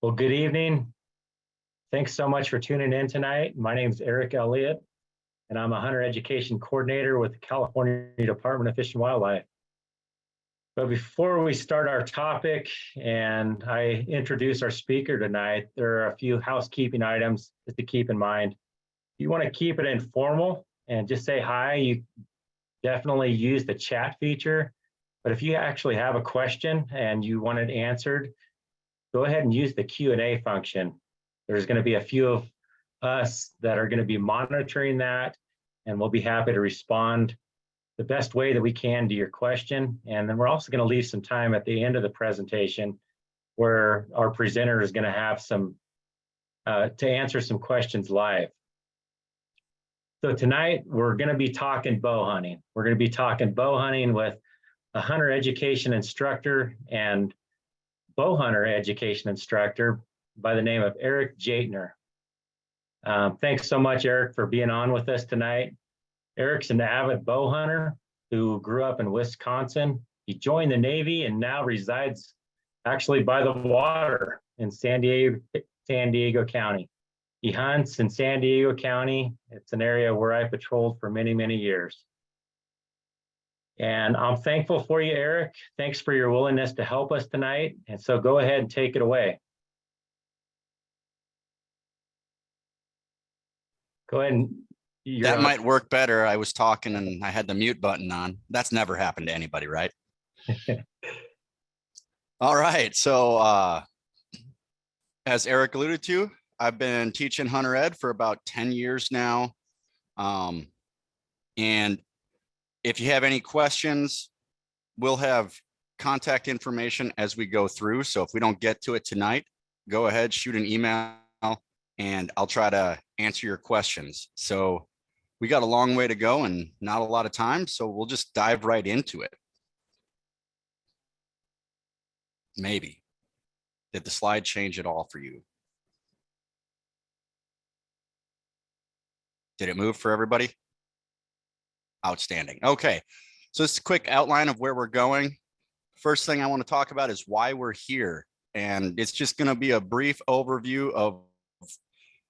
Well, good evening. Thanks so much for tuning in tonight. My name is Eric Elliott, and I'm a hunter education coordinator with the California Department of Fish and Wildlife. But before we start our topic and I introduce our speaker tonight, there are a few housekeeping items just to keep in mind. If you want to keep it informal and just say hi, you definitely use the chat feature. But if you actually have a question and you want it answered, go ahead and use the Q&A function. There's going to be a few of us that are going to be monitoring that, and we'll be happy to respond the best way that we can to your question. And then we're also going to leave some time at the end of the presentation where our presenter is going to have some, to answer some questions live. So tonight we're going to be talking bow hunting. We're going to be talking bow hunting with a hunter education instructor and bow hunter education instructor by the name of Eric Jaitner. Thanks so much, Eric, for being on with us tonight. Eric's an avid bow hunter who grew up in Wisconsin. He joined the Navy and now resides actually by the water in San Diego County. He hunts in San Diego County. It's an area where I patrolled for many, many years. And I'm thankful for you, Eric. Thanks for your willingness to help us tonight. And so go ahead and take it away. Go ahead and that might work better. I was talking and I had the mute button on. That's never happened to anybody, right? All right. So as Eric alluded to, I've been teaching hunter ed for about 10 years now. And if you have any questions, we'll have contact information as we go through. So if we don't get to it tonight, go ahead, shoot an email, and I'll try to answer your questions. So we got a long way to go and not a lot of time, so we'll just dive right into it. Maybe. Did the slide change at all for you? Did it move for everybody? Outstanding. Okay, so this is a quick outline of where we're going. First thing I want to talk about is why we're here. And it's just going to be a brief overview of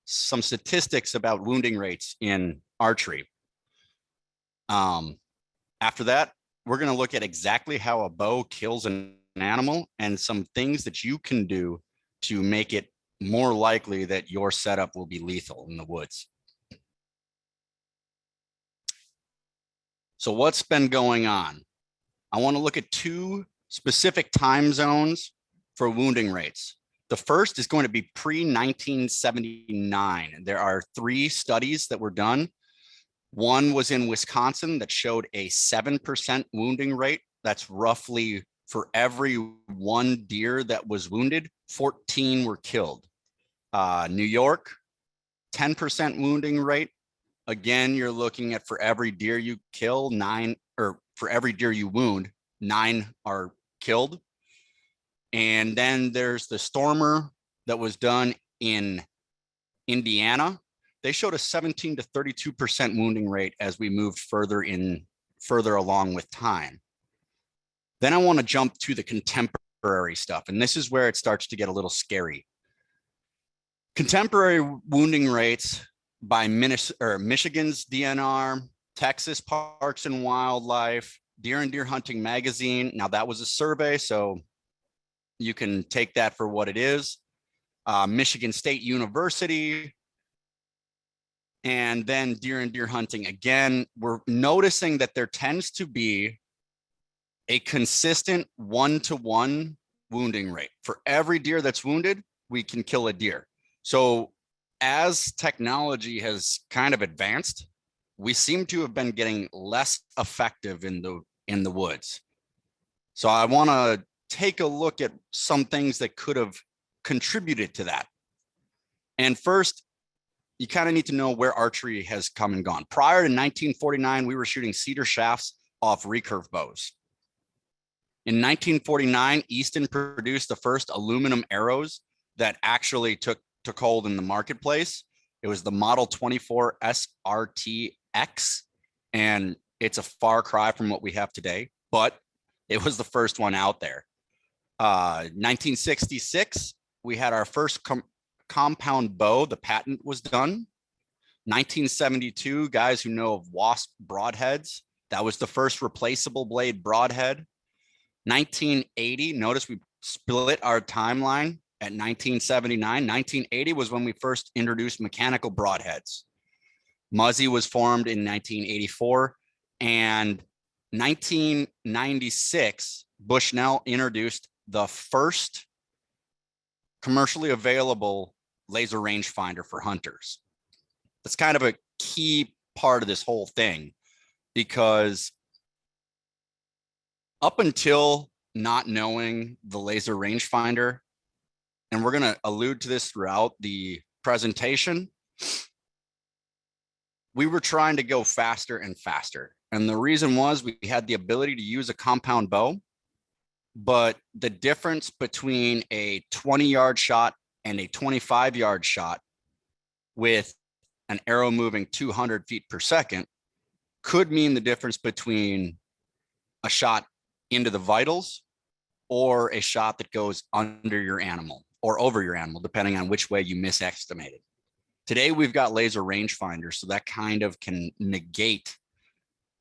some statistics about wounding rates in archery. After that, we're going to look at exactly how a bow kills an animal and some things that you can do to make it more likely that your setup will be lethal in the woods. So what's been going on? I want to look at two specific time zones for wounding rates. The first is going to be pre-1979. There are 3 studies that were done. One was in Wisconsin that showed a 7% wounding rate. That's roughly for every 1 deer that was wounded, 14 were killed. New York, 10% wounding rate. Again, you're looking at for every deer you kill, 9, or for every deer you wound, 9 are killed. And then there's the Stormer that was done in Indiana. They showed a 17 to 32% wounding rate as we moved further along with time. Then I want to jump to the contemporary stuff, and this is where it starts to get a little scary. Contemporary wounding rates by Michigan's DNR, Texas Parks and Wildlife, Deer and Deer Hunting Magazine. Now that was a survey, so you can take that for what it is. Michigan State University, and then Deer and Deer Hunting. Again, we're noticing that there tends to be a consistent 1-to-1 wounding rate. For every deer that's wounded, we can kill a deer. So as technology has kind of advanced, we seem to have been getting less effective in the woods. So I want to take a look at some things that could have contributed to that. And first, you kind of need to know where archery has come and gone. Prior to 1949, we were shooting cedar shafts off recurve bows. In 1949, Easton produced the first aluminum arrows that actually took hold in the marketplace. It was the Model 24 SRTX, and it's a far cry from what we have today, but it was the first one out there. 1966, we had our first compound bow. The patent was done. 1972, guys who know of Wasp broadheads, that was the first replaceable blade broadhead. 1980, notice we split our timeline at 1979. 1980 was when we first introduced mechanical broadheads. Muzzy was formed in 1984, and 1996, Bushnell introduced the first commercially available laser rangefinder for hunters. That's kind of a key part of this whole thing, because up until not knowing the laser rangefinder, and we're going to allude to this throughout the presentation, we were trying to go faster and faster. And the reason was we had the ability to use a compound bow, but the difference between a 20-yard shot and a 25-yard shot with an arrow moving 200 feet per second could mean the difference between a shot into the vitals or a shot that goes under your animal or over your animal, depending on which way you misestimated. Today, we've got laser rangefinders, so that kind of can negate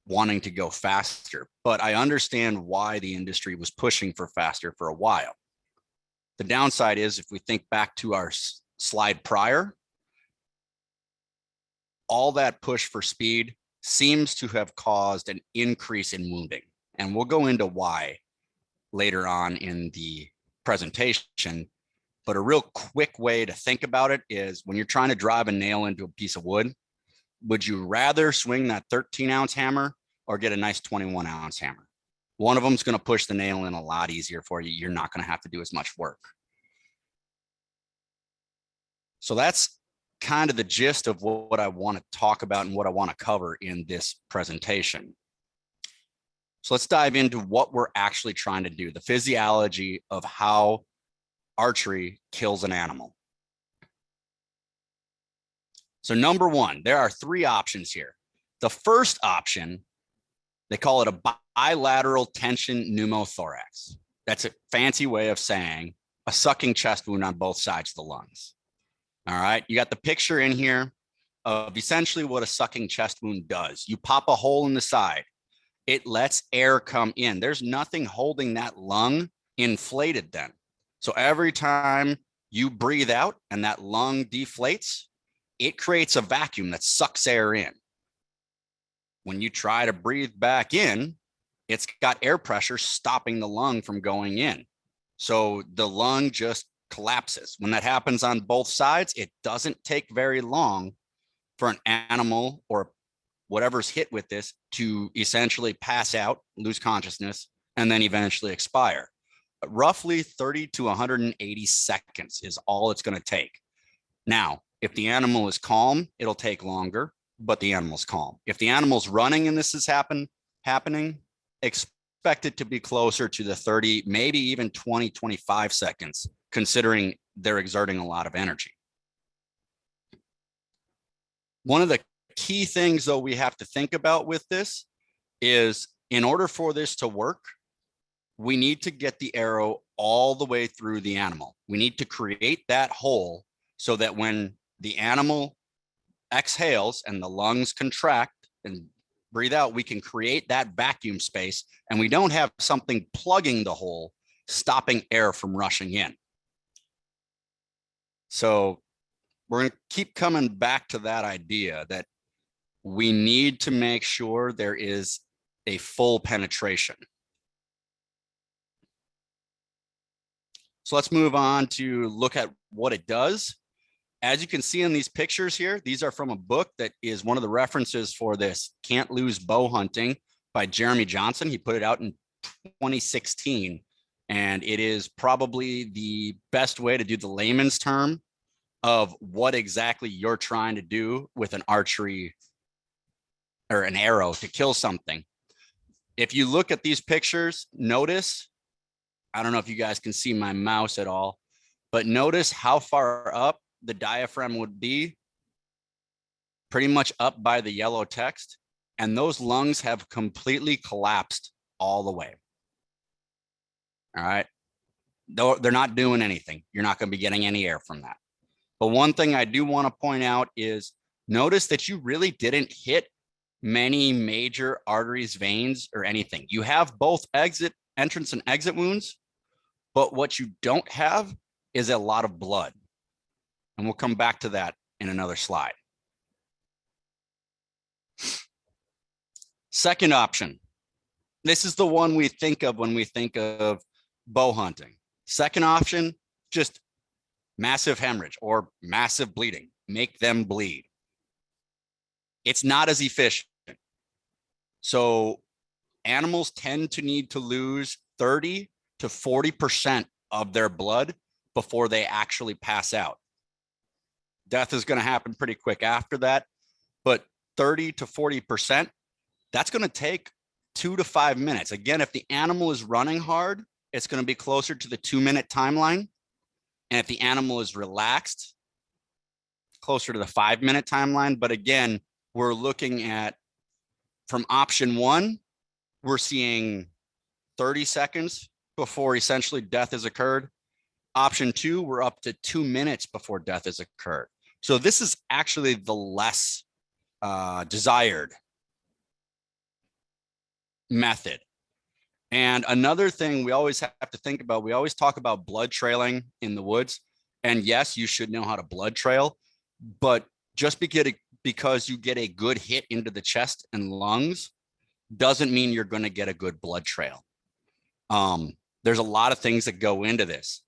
wanting to go faster. But I understand why the industry was pushing for faster for a while. The downside is, if we think back to our slide prior, all that push for speed seems to have caused an increase in wounding. And we'll go into why later on in the presentation. But a real quick way to think about it is, when you're trying to drive a nail into a piece of wood, would you rather swing that 13-ounce hammer or get a nice 21-ounce hammer? One of them is going to push the nail in a lot easier for you. You're not going to have to do as much work. So that's kind of the gist of what I want to talk about and what I want to cover in this presentation. So let's dive into what we're actually trying to do, the physiology of how archery kills an animal. So number one, there are three options here. The first option, they call it a bilateral tension pneumothorax. That's a fancy way of saying a sucking chest wound on both sides of the lungs. All right, you got the picture in here of essentially what a sucking chest wound does. You pop a hole in the side. It lets air come in. There's nothing holding that lung inflated then. So every time you breathe out and that lung deflates, it creates a vacuum that sucks air in. When you try to breathe back in, it's got air pressure stopping the lung from going in. So the lung just collapses. When that happens on both sides, it doesn't take very long for an animal or whatever's hit with this to essentially pass out, lose consciousness, and then eventually expire. Roughly 30 to 180 seconds is all it's going to take. Now, if the animal is calm, it'll take longer, but the animal's calm. If the animal's running and this is happening, expect it to be closer to the 30, maybe even 20, 25 seconds, considering they're exerting a lot of energy. One of the key things, though, we have to think about with this is, in order for this to work, we need to get the arrow all the way through the animal. We need to create that hole so that when the animal exhales and the lungs contract and breathe out, we can create that vacuum space, and we don't have something plugging the hole, stopping air from rushing in. So we're going to keep coming back to that idea that we need to make sure there is a full penetration. So let's move on to look at what it does. As you can see in these pictures here, these are from a book that is one of the references for this, Can't Lose Bow Hunting, by Jeremy Johnson. He put it out in 2016, and it is probably the best way to do the layman's term of what exactly you're trying to do with an archery or an arrow to kill something. If you look at these pictures, notice, I don't know if you guys can see my mouse at all, but notice how far up the diaphragm would be, pretty much up by the yellow text. And those lungs have completely collapsed all the way. All right. They're not doing anything. You're not going to be getting any air from that. But one thing I do want to point out is notice that you really didn't hit many major arteries, veins, or anything. You have both entrance and exit wounds, but what you don't have is a lot of blood. And we'll come back to that in another slide. Second option. This is the one we think of when we think of bow hunting. Second option, just massive hemorrhage or massive bleeding. Make them bleed. It's not as efficient. So animals tend to need to lose 30 to 40% of their blood before they actually pass out. Death is going to happen pretty quick after that, but 30 to 40%, that's going to take 2 to 5 minutes. Again, if the animal is running hard, it's going to be closer to the 2-minute timeline. And if the animal is relaxed, closer to the 5-minute timeline. But again, we're looking at, from option 1, we're seeing 30 seconds before essentially death has occurred. Option 2, we're up to 2 minutes before death has occurred. So this is actually the less desired method. And another thing we always have to think about, we always talk about blood trailing in the woods. And yes, you should know how to blood trail, but just because you get a good hit into the chest and lungs doesn't mean you're going to get a good blood trail. There's a lot of things that go into this.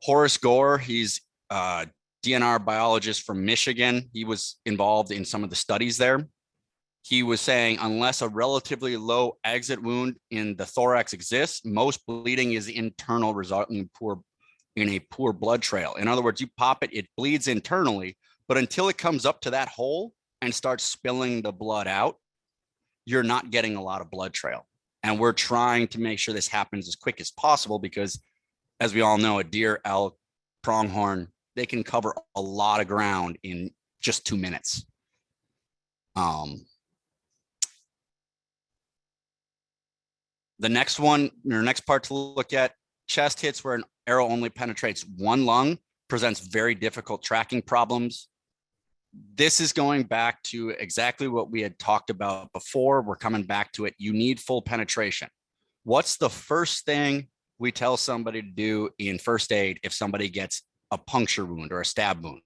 Horace Gore, he's a DNR biologist from Michigan. He was involved in some of the studies there. He was saying, unless a relatively low exit wound in the thorax exists, most bleeding is internal, resulting in a poor blood trail. In other words, you pop it, it bleeds internally, but until it comes up to that hole and starts spilling the blood out, you're not getting a lot of blood trail. And we're trying to make sure this happens as quick as possible because, as we all know, a deer, elk, pronghorn, they can cover a lot of ground in just 2 minutes. The next one, or next part to look at, chest hits where an arrow only penetrates one lung, presents very difficult tracking problems. This is going back to exactly what we had talked about before. We're coming back to it. You need full penetration. What's the first thing we tell somebody to do in first aid if somebody gets a puncture wound or a stab wound?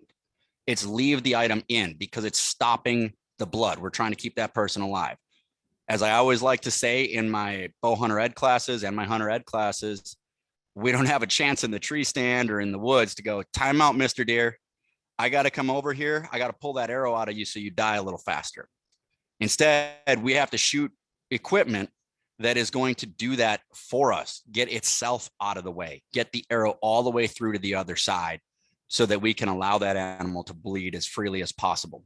It's leave the item in because it's stopping the blood. We're trying to keep that person alive. As I always like to say in my bow hunter ed classes and my hunter ed classes, we don't have a chance in the tree stand or in the woods to go, time out, Mr. Deer. I got to come over here. I got to pull that arrow out of you so you die a little faster. Instead, we have to shoot equipment that is going to do that for us, get itself out of the way, get the arrow all the way through to the other side so that we can allow that animal to bleed as freely as possible.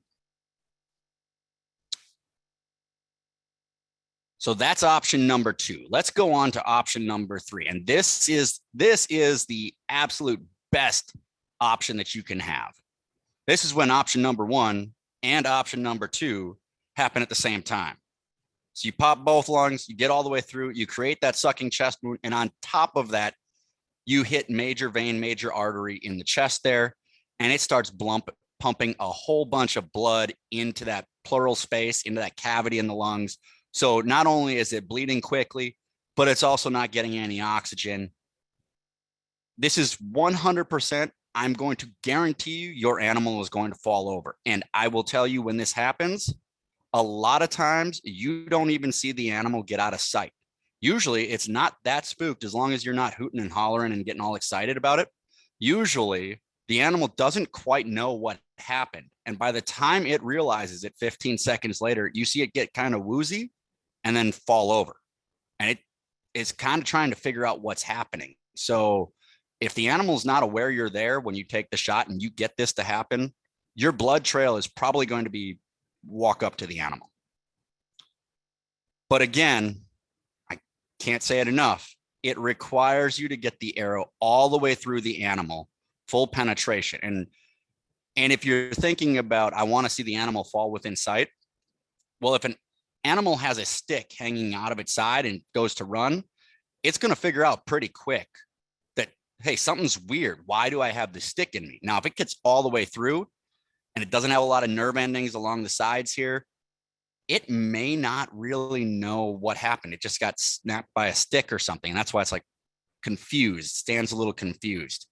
So that's option number 2. Let's go on to option number 3. And this is the absolute best option that you can have. This is when option number 1 and option number 2 happen at the same time. So you pop both lungs, you get all the way through, you create that sucking chest wound, and on top of that, you hit major vein, major artery in the chest there, and it starts pumping a whole bunch of blood into that pleural space, into that cavity in the lungs. So not only is it bleeding quickly, but it's also not getting any oxygen. This is 100%. I'm going to guarantee you your animal is going to fall over. And I will tell you when this happens, a lot of times you don't even see the animal get out of sight. Usually it's not that spooked as long as you're not hooting and hollering and getting all excited about it. Usually the animal doesn't quite know what happened. And by the time it realizes it 15 seconds later, you see it get kind of woozy and then fall over. And it is kind of trying to figure out what's happening. So if the animal's not aware you're there when you take the shot and you get this to happen, your blood trail is probably going to be walk up to the animal. But again, I can't say it enough. It requires you to get the arrow all the way through the animal, full penetration. And if you're thinking about, I want to see the animal fall within sight. Well, if an animal has a stick hanging out of its side and goes to run, it's going to figure out pretty quick hey, something's weird. Why do I have this stick in me? Now, if it gets all the way through and it doesn't have a lot of nerve endings along the sides here, it may not really know what happened. It just got snapped by a stick or something. And that's why it's like confused, stands a little confused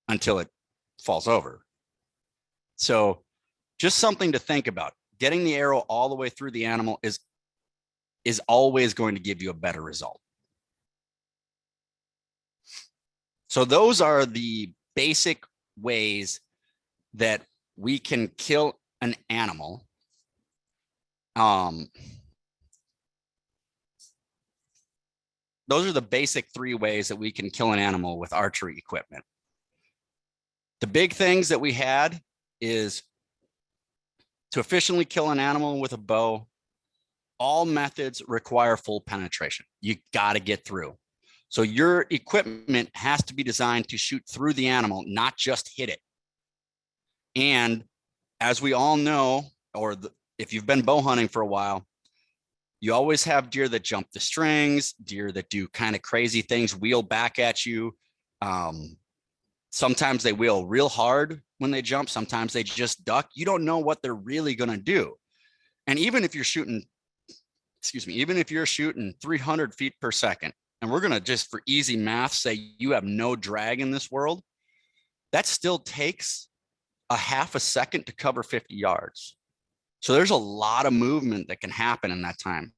until it falls over. So just something to think about. Getting the arrow all the way through the animal is always going to give you a better result. So those are the basic ways that we can kill an animal. Those are the basic 3 ways that we can kill an animal with archery equipment. The big things that we had is to efficiently kill an animal with a bow, all methods require full penetration. You got to get through. So your equipment has to be designed to shoot through the animal, not just hit it. And as we all know, if you've been bow hunting for a while, you always have deer that jump the strings, deer that do kind of crazy things, wheel back at you. Sometimes they wheel real hard when they jump. Sometimes they just duck. You don't know what they're really going to do. And even if you're shooting, even if you're shooting 300 feet per second, and we're going to just for easy math say you have no drag in this world, that still takes a half a second to cover 50 yards. So there's a lot of movement that can happen in that time.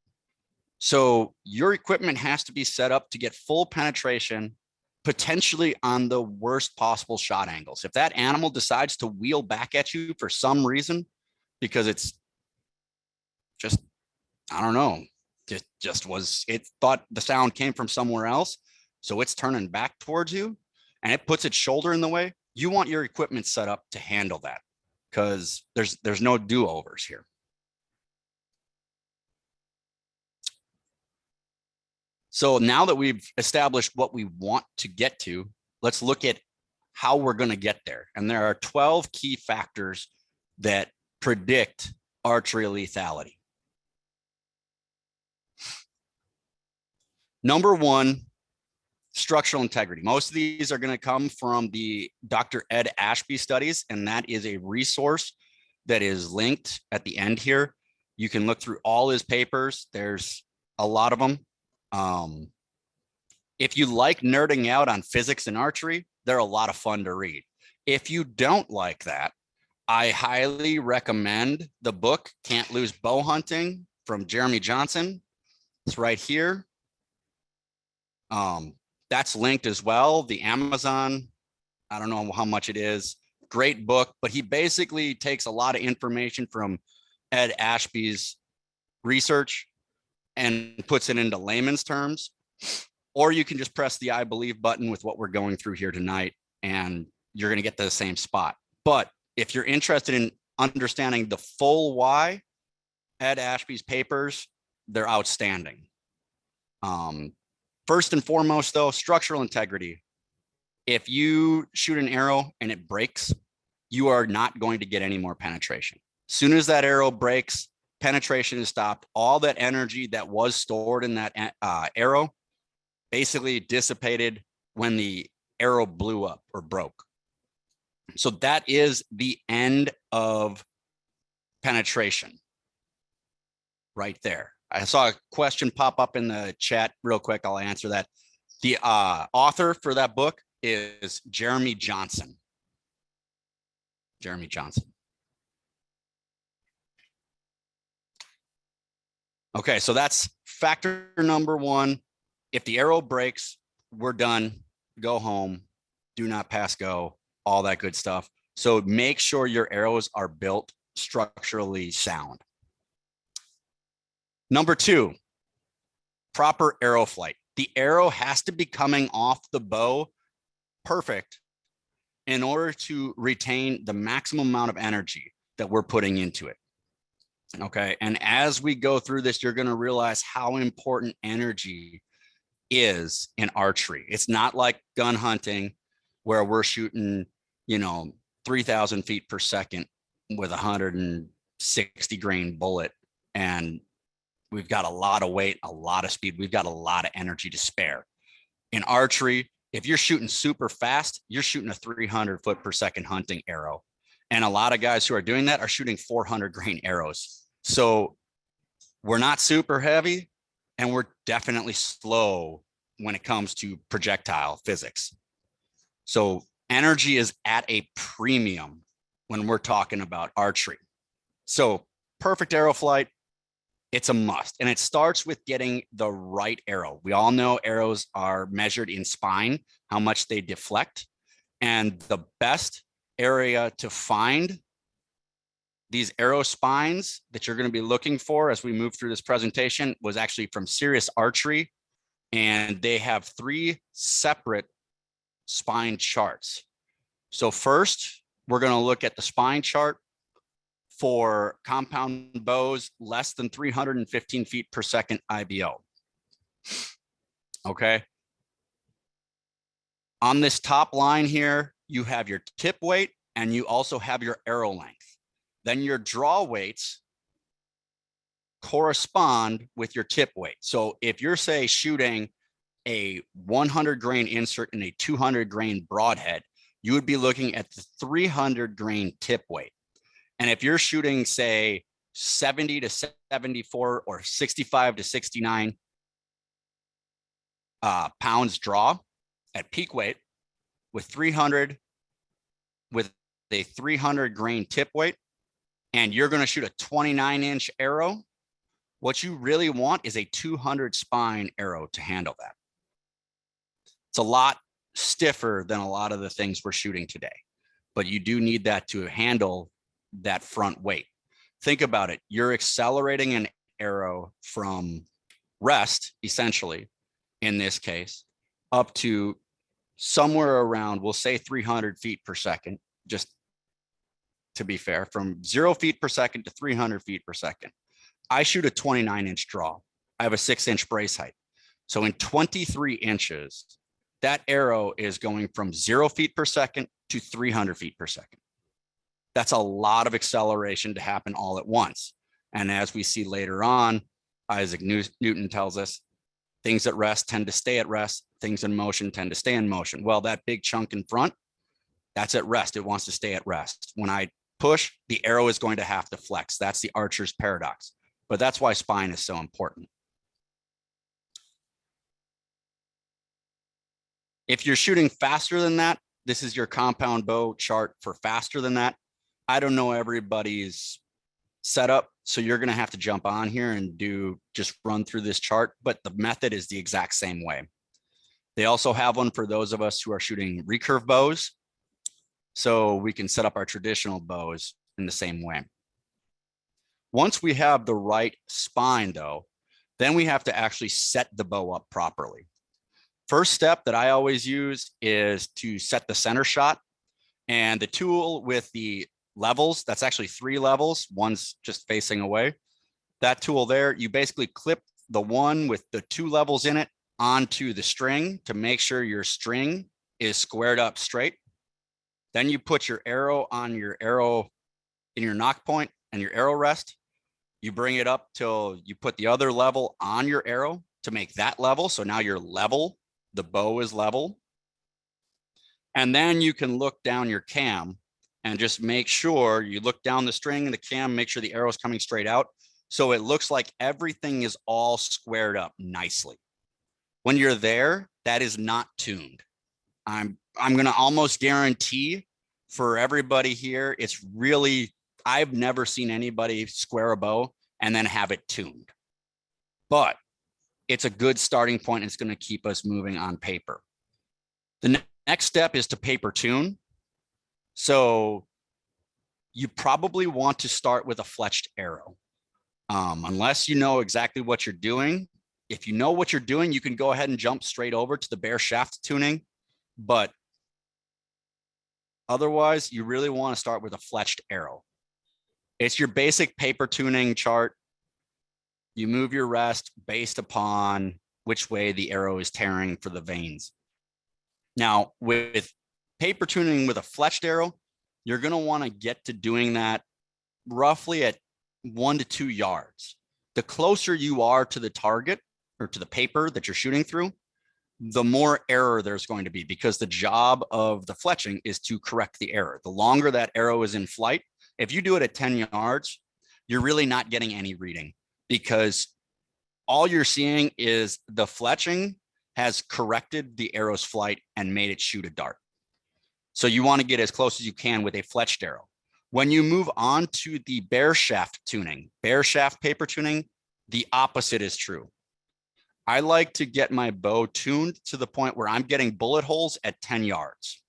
So your equipment has to be set up to get full penetration, potentially on the worst possible shot angles. If that animal decides to wheel back at you for some reason, because it's just, I don't know, it thought the sound came from somewhere else, so it's turning back towards you and it puts its shoulder in the way, you want your equipment set up to handle that, because there's no do-overs here. So now that we've established what we want to get to, let's look at how we're going to get there. And there are 12 key factors that predict archery lethality. Number 1, structural integrity. Most of these are going to come from the Dr. Ed Ashby studies, and that is a resource that is linked at the end here. You can look through all his papers. There's a lot of them. If you like nerding out on physics and archery, they're a lot of fun to read. If you don't like that, I highly recommend the book Can't Lose Bow Hunting from Jeremy Johnson. It's right here. That's linked as well. The Amazon, I don't know how much it is. Great book, but he basically takes a lot of information from Ed Ashby's research and puts it into layman's terms. Or you can just press the I believe button with what we're going through here tonight, and you're going to get to the same spot. But if you're interested in understanding the full why, Ed Ashby's papers, they're outstanding. First and foremost, though, structural integrity. If you shoot an arrow and it breaks, you are not going to get any more penetration. As soon as that arrow breaks, penetration is stopped. All that energy that was stored in that arrow basically dissipated when the arrow blew up or broke. So that is the end of penetration right there. I saw a question pop up in the chat real quick. I'll answer that. The author for that book is Jeremy Johnson. Jeremy Johnson. Okay, so that's factor number 1. If the arrow breaks, we're done. Go home. Do not pass go. All that good stuff. So make sure your arrows are built structurally sound. Number 2, proper Aeroflight. The arrow has to be coming off the bow perfect in order to retain the maximum amount of energy that we're putting into it. Okay, and as we go through this, you're going to realize how important energy is in archery. It's not like gun hunting where we're shooting, 3,000 feet per second with a 160 grain bullet, and we've got a lot of weight, a lot of speed. We've got a lot of energy to spare. In archery, If you're shooting super fast, you're shooting a 300 foot per second hunting arrow. And a lot of guys who are doing that are shooting 400 grain arrows. So we're not super heavy, and we're definitely slow when it comes to projectile physics. So energy is at a premium when we're talking about archery. So perfect Aeroflight, it's a must. And it starts with getting the right arrow. We all know arrows are measured in spine, how much they deflect. And the best area to find these arrow spines that you're going to be looking for as we move through this presentation was actually from Serious Archery. And they have 3 separate spine charts. So first, we're going to look at the spine chart for compound bows less than 315 feet per second IBO. Okay. On this top line here, you have your tip weight and you also have your arrow length. Then your draw weights correspond with your tip weight. So if you're, say, shooting a 100 grain insert in a 200 grain broadhead, you would be looking at the 300 grain tip weight. And if you're shooting, say, 70 to 74 or 65 to 69 pounds draw at peak weight with 300 with a 300 grain tip weight, and you're going to shoot a 29-inch arrow, what you really want is a 200 spine arrow to handle that. It's a lot stiffer than a lot of the things we're shooting today, but you do need that to handle that front weight. Think about it. You're accelerating an arrow from rest, essentially, in this case, up to somewhere around, we'll say 300 feet per second, just to be fair, from 0 feet per second to 300 feet per second. I shoot a 29-inch draw. I have a 6-inch brace height. So in 23 inches, that arrow is going from 0 feet per second to 300 feet per second. That's a lot of acceleration to happen all at once. And as we see later on, Isaac Newton tells us, things at rest tend to stay at rest. Things in motion tend to stay in motion. Well, that big chunk in front, that's at rest. It wants to stay at rest. When I push, the arrow is going to have to flex. That's the archer's paradox. But that's why spine is so important. If you're shooting faster than that, this is your compound bow chart for faster than that. I don't know everybody's setup, so you're going to have to jump on here and just run through this chart, but the method is the exact same way. They also have one for those of us who are shooting recurve bows, so we can set up our traditional bows in the same way. Once we have the right spine, though, then we have to actually set the bow up properly. First step that I always use is to set the center shot, and the tool with the levels, that's actually 3 levels, one's just facing away. That tool there, you basically clip the one with the 2 levels in it onto the string to make sure your string is squared up straight. Then you put your arrow on your arrow in your knock point and your arrow rest. You bring it up till you put the other level on your arrow to make that level. So now you're level, the bow is level. And then you can look down your cam and just make sure you look down the string and the cam, make sure the arrow is coming straight out. So it looks like everything is all squared up nicely. When you're there, that is not tuned. I'm going to almost guarantee for everybody here, it's really, I've never seen anybody square a bow and then have it tuned. But it's a good starting point. It's going to keep us moving on paper. The next step is to paper tune. So you probably want to start with a fletched arrow. Unless you know exactly what you're doing. If you know what you're doing, you can go ahead and jump straight over to the bare shaft tuning. But otherwise, you really want to start with a fletched arrow. It's your basic paper tuning chart. You move your rest based upon which way the arrow is tearing for the veins. Now, with paper tuning with a fletched arrow, you're going to want to get to doing that roughly at 1 to 2 yards. The closer you are to the target or to the paper that you're shooting through, the more error there's going to be, because the job of the fletching is to correct the error. The longer that arrow is in flight, if you do it at 10 yards, you're really not getting any reading, because all you're seeing is the fletching has corrected the arrow's flight and made it shoot a dart. So you want to get as close as you can with a fletched arrow. When you move on to the bare shaft tuning, bare shaft paper tuning, the opposite is true. I like to get my bow tuned to the point where I'm getting bullet holes at 10 yards.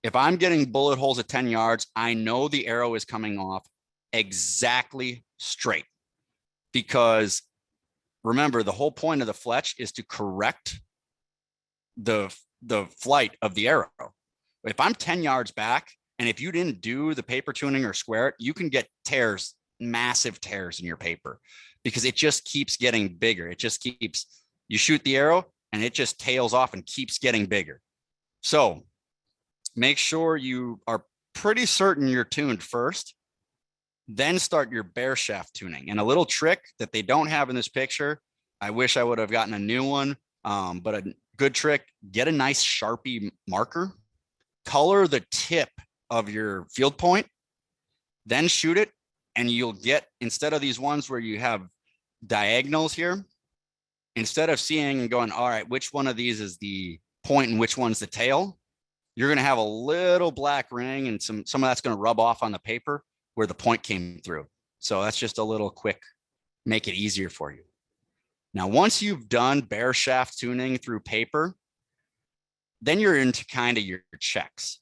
If I'm getting bullet holes at 10 yards, I know the arrow is coming off exactly straight, because remember, the whole point of the fletch is to correct the flight of the arrow. If I'm 10 yards back, and if you didn't do the paper tuning or square it, you can get tears, massive tears in your paper, because it just keeps getting bigger. It just keeps, you shoot the arrow and it just tails off and keeps getting bigger. So make sure you are pretty certain you're tuned first, then start your bare shaft tuning. And a little trick that they don't have in this picture, I wish I would have gotten a new one, but a good trick, get a nice Sharpie marker, color the tip of your field point, then shoot it. And you'll get, instead of these ones where you have diagonals here, instead of seeing and going, all right, which one of these is the point and which one's the tail, you're going to have a little black ring, and some of that's going to rub off on the paper where the point came through. So that's just a little quick, make it easier for you. Now, once you've done bare shaft tuning through paper, then you're into kind of your checks.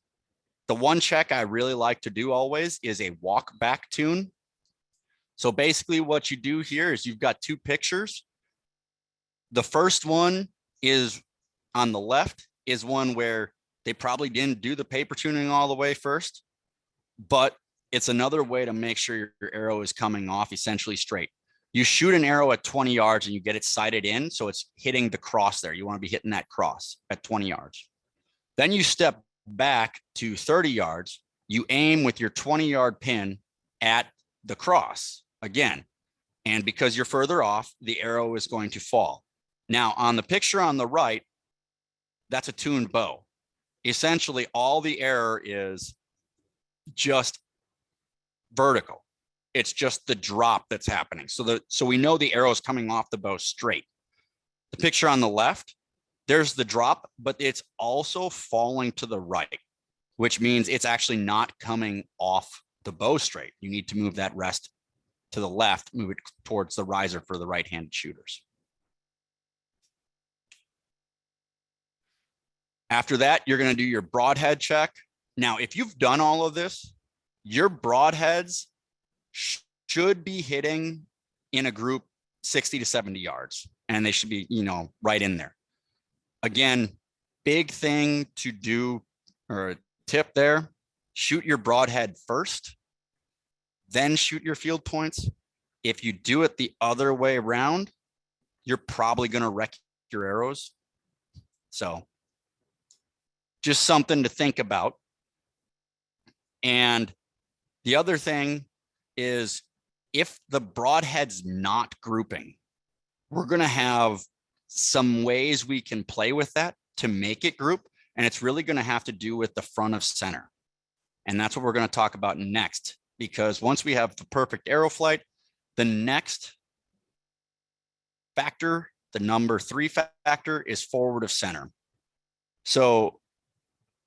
The one check I really like to do always is a walkback tune. So basically what you do here is you've got two pictures. The first one is on the left is one where they probably didn't do the paper tuning all the way first, but it's another way to make sure your arrow is coming off essentially straight. You shoot an arrow at 20 yards and you get it sighted in, so it's hitting the cross there. You want to be hitting that cross at 20 yards. Then you step back to 30 yards. You aim with your 20-yard pin at the cross again. And because you're further off, the arrow is going to fall. Now, on the picture on the right, that's a tuned bow. Essentially, all the error is just vertical. It's just the drop that's happening. So we know the arrow is coming off the bow straight. The picture on the left, there's the drop, but it's also falling to the right, which means it's actually not coming off the bow straight. You need to move that rest to the left, move it towards the riser for the right-handed shooters. After that, you're going to do your broadhead check. Now, if you've done all of this, your broadheads should be hitting in a group 60 to 70 yards, and they should be, right in there. Again, big thing to do, or a tip there, shoot your broadhead first, then shoot your field points. If you do it the other way around, you're probably going to wreck your arrows. So just something to think about. And the other thing is, if the broadhead's not grouping, we're going to have some ways we can play with that to make it group. And it's really going to have to do with the front of center. And that's what we're going to talk about next, because once we have the perfect Aeroflight, the next factor, the number 3 factor, is forward of center. So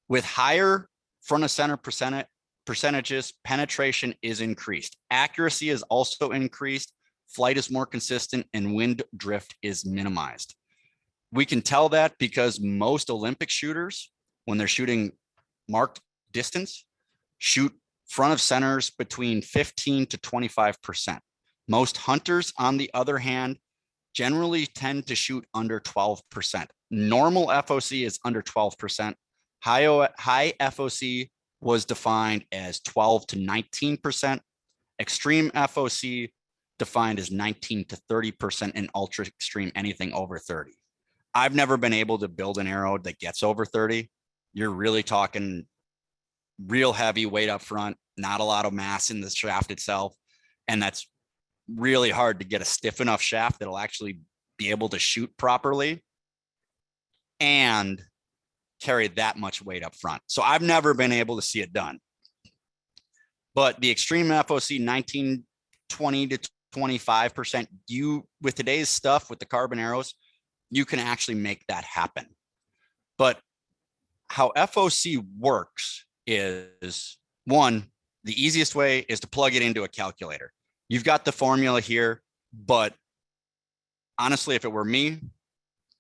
with higher front of center percentages, penetration is increased. Accuracy is also increased. Flight is more consistent, and wind drift is minimized. We can tell that because most Olympic shooters, when they're shooting marked distance, shoot front of centers between 15 to 25%. Most hunters, on the other hand, generally tend to shoot under 12%. Normal FOC is under 12%. High FOC was defined as 12 to 19%. Extreme FOC defined as 19 to 30%, and ultra extreme, anything over 30. I've never been able to build an arrow that gets over 30. You're really talking real heavy weight up front, not a lot of mass in the shaft itself. And that's really hard to get a stiff enough shaft that'll actually be able to shoot properly. and carry that much weight up front. So I've never been able to see it done. But the extreme FOC 19, 20 to 25%, with today's stuff, with the carbon arrows, you can actually make that happen. But how FOC works is, one, the easiest way is to plug it into a calculator. You've got the formula here, but honestly, if it were me,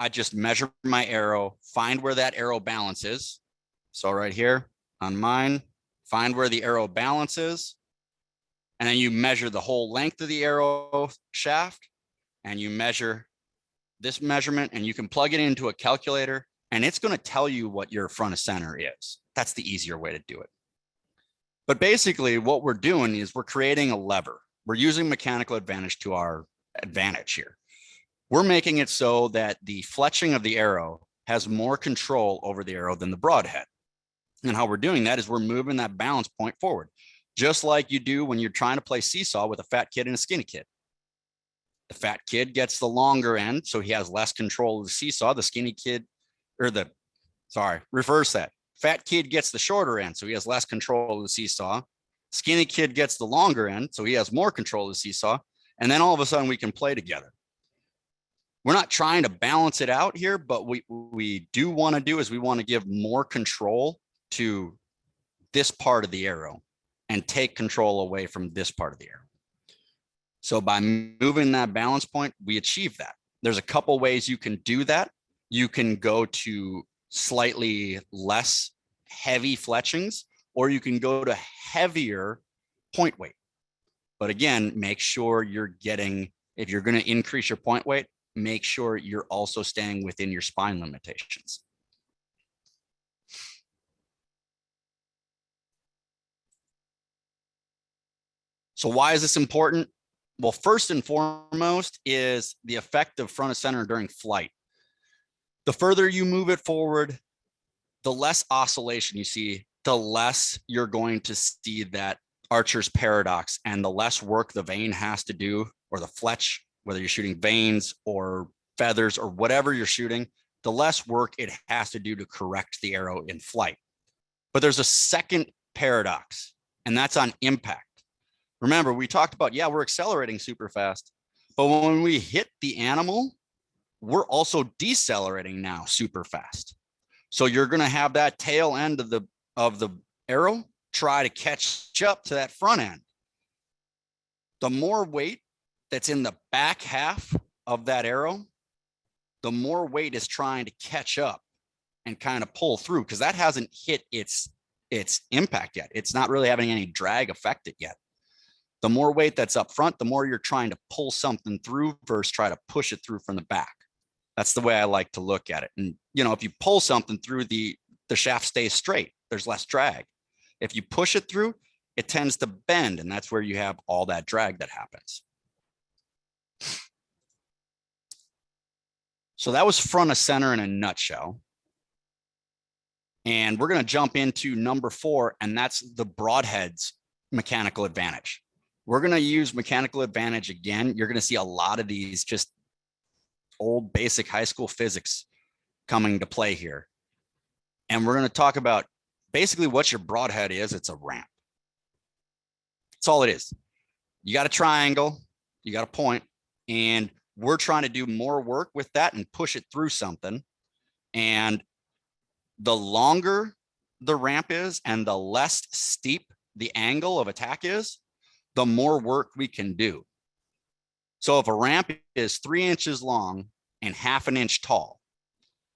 I'd just measure my arrow, find where that arrow balance is. So right here on mine, find where the arrow balance is, and then you measure the whole length of the arrow shaft, and you measure this measurement, and you can plug it into a calculator, and it's going to tell you what your front of center is. That's the easier way to do it. But basically what we're doing is we're creating a lever. We're using mechanical advantage to our advantage here. We're making it so that the fletching of the arrow has more control over the arrow than the broadhead. And how we're doing that is we're moving that balance point forward, just like you do when you're trying to play seesaw with a fat kid and a skinny kid. The fat kid gets the longer end, so he has less control of the seesaw. The skinny kid, reverse that. Fat kid gets the shorter end, so he has less control of the seesaw. Skinny kid gets the longer end, so he has more control of the seesaw. And then all of a sudden we can play together. We're not trying to balance it out here, but we do want to do is we want to give more control to this part of the arrow and take control away from this part of the arrow. So by moving that balance point, we achieve that. There's a couple ways you can do that. You can go to slightly less heavy fletchings, or you can go to heavier point weight. But again, make sure you're getting, if you're going to increase your point weight, make sure you're also staying within your spine limitations. So why is this important? Well, first and foremost is the effect of front of center during flight. The further you move it forward, the less oscillation you see, the less you're going to see that archer's paradox, and the less work the vane has to do, or the fletch, whether you're shooting vanes or feathers or whatever you're shooting, the less work it has to do to correct the arrow in flight. But there's a second paradox, and that's on impact. Remember, we talked about, yeah, we're accelerating super fast, but when we hit the animal, we're also decelerating now super fast. So you're going to have that tail end of the arrow try to catch up to that front end. The more weight that's in the back half of that arrow, the more weight is trying to catch up and kind of pull through, because that hasn't hit its impact yet. It's not really having any drag affect it yet. The more weight that's up front, the more you're trying to pull something through versus try to push it through from the back. That's the way I like to look at it. And, you know, if you pull something through, the shaft stays straight. There's less drag. If you push it through, it tends to bend, and that's where you have all that drag that happens. So that was front of center in a nutshell. And we're going to jump into number 4, and that's the broadhead's mechanical advantage. We're going to use mechanical advantage again. You're going to see a lot of these just old basic high school physics coming to play here. And we're going to talk about basically what your broadhead is. It's a ramp. That's all it is. You got a triangle, you got a point, and we're trying to do more work with that and push it through something. And the longer the ramp is and the less steep the angle of attack is, the more work we can do. So if a ramp is 3 inches long and ½ an inch tall,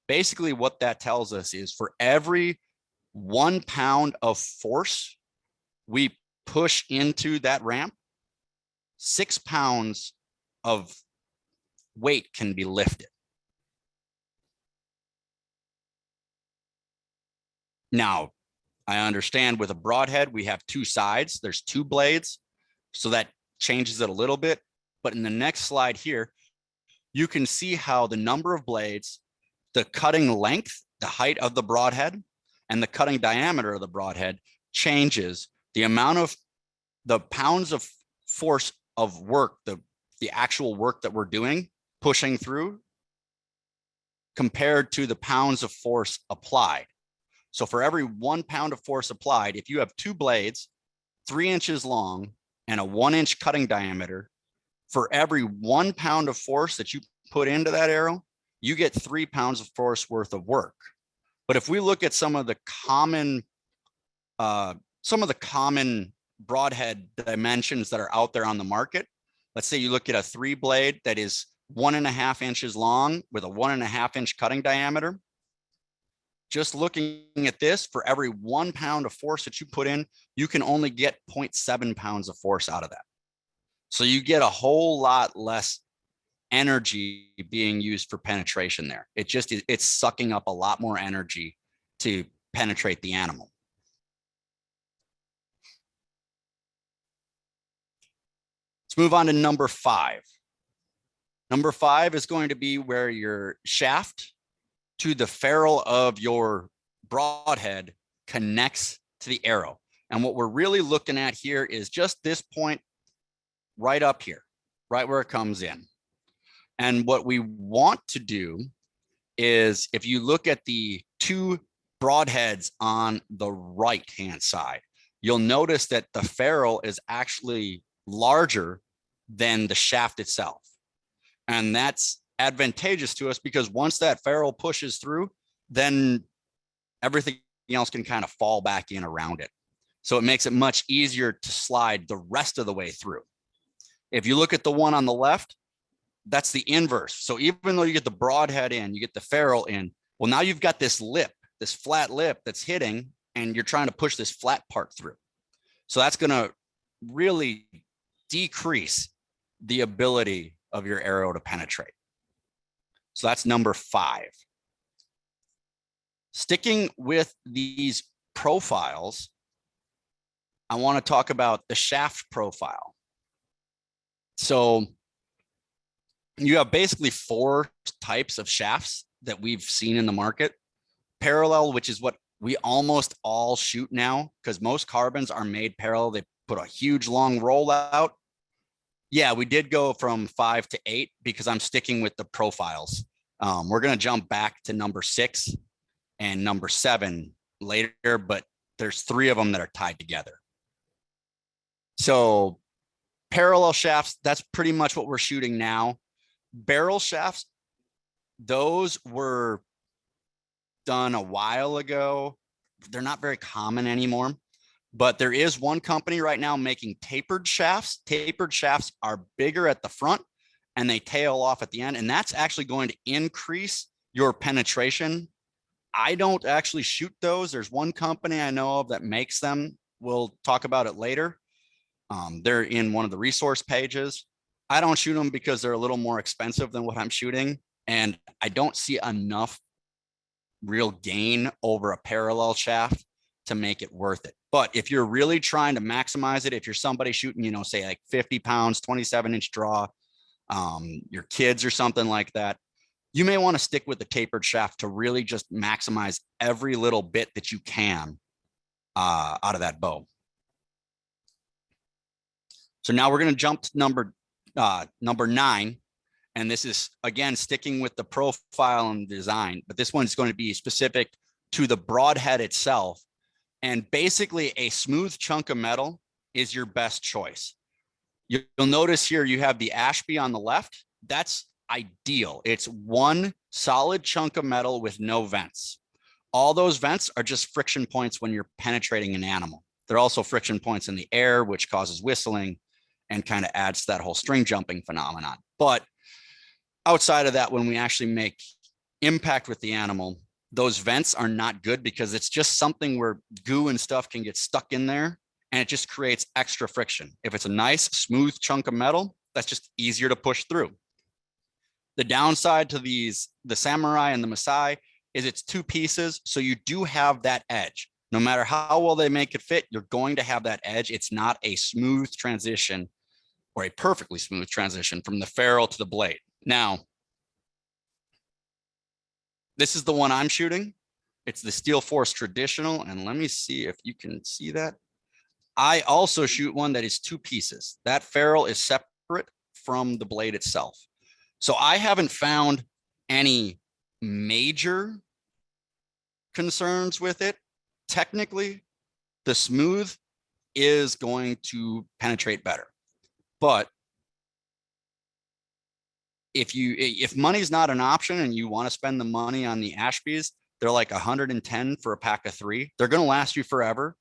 basically what that tells us is for every 1 pound of force we push into that ramp, 6 pounds of weight can be lifted. Now, I understand with a broadhead, we have 2 sides. There's 2 blades. So that changes it a little bit. But in the next slide here, you can see how the number of blades, the cutting length, the height of the broadhead, and the cutting diameter of the broadhead changes the amount of the pounds of force of work, the actual work that we're doing, pushing through, compared to the pounds of force applied. So for every 1 pound of force applied, if you have 2 blades, 3 inches long and a 1-inch cutting diameter, for every 1 pound of force that you put into that arrow, you get 3 pounds of force worth of work. But if we look at some of the common broadhead dimensions that are out there on the market, let's say you look at a 3 blade that is 1.5 inches long with a 1.5-inch cutting diameter. Just looking at this, for every 1 pound of force that you put in, you can only get 0.7 pounds of force out of that. So you get a whole lot less energy being used for penetration there. It's sucking up a lot more energy to penetrate the animal. Let's move on to number 5. Number 5 is going to be where your shaft to the ferrule of your broadhead connects to the arrow. And what we're really looking at here is just this point right up here, right where it comes in. And what we want to do is, if you look at the 2 broadheads on the right-hand side, you'll notice that the ferrule is actually larger than the shaft itself. And that's advantageous to us because once that ferrule pushes through, then everything else can kind of fall back in around it. So it makes it much easier to slide the rest of the way through. If you look at the one on the left, that's the inverse. So even though you get the broadhead in, you get the ferrule in, well, now you've got this lip, this flat lip that's hitting, and you're trying to push this flat part through. So that's going to really decrease the ability of your arrow to penetrate. So that's number 5. Sticking with these profiles, I want to talk about the shaft profile. So you have basically 4 types of shafts that we've seen in the market. Parallel, which is what we almost all shoot now, because most carbons are made parallel. They put a huge long rollout. Yeah, we did go from 5 to 8 because I'm sticking with the profiles. We're going to jump back to number 6 and number 7 later, but there's 3 of them that are tied together. So parallel shafts, that's pretty much what we're shooting now. Barrel shafts, those were done a while ago. They're not very common anymore, but there is one company right now making tapered shafts. Tapered shafts are bigger at the front and they tail off at the end, and that's actually going to increase your penetration. I don't actually shoot those. There's one company I know of that makes them. We'll talk about it later. They're in one of the resource pages. I don't shoot them because they're a little more expensive than what I'm shooting, and I don't see enough real gain over a parallel shaft to make it worth it. But if you're really trying to maximize it, if you're somebody shooting, you know, say like 50 pounds, 27-inch draw, your kids or something like that, you may want to stick with the tapered shaft to really just maximize every little bit that you can out of that bow. So now we're going to jump to number 9. And this is, again, sticking with the profile and design, but this one's going to be specific to the broadhead itself. And basically a smooth chunk of metal is your best choice. You'll notice here you have the Ashby on the left. That's ideal. It's one solid chunk of metal with no vents. All those vents are just friction points when you're penetrating an animal. They're also friction points in the air, which causes whistling and kind of adds to that whole string jumping phenomenon. But outside of that, when we actually make impact with the animal, those vents are not good because it's just something where goo and stuff can get stuck in there and it just creates extra friction. If it's a nice smooth chunk of metal, that's just easier to push through. The downside to these, the Samurai and the Masai, is it's 2 pieces. So you do have that edge. No matter how well they make it fit, you're going to have that edge. It's not a smooth transition or a perfectly smooth transition from the ferrule to the blade. Now, this is the one I'm shooting. It's the Steel Force Traditional. And let me see if you can see that. I also shoot one that is 2 pieces. That ferrule is separate from the blade itself. So I haven't found any major concerns with it, technically, the smooth is going to penetrate better. But if money's not an option and you want to spend the money on the Ashby's, they're like 110 for a pack of 3. They're going to last you forever.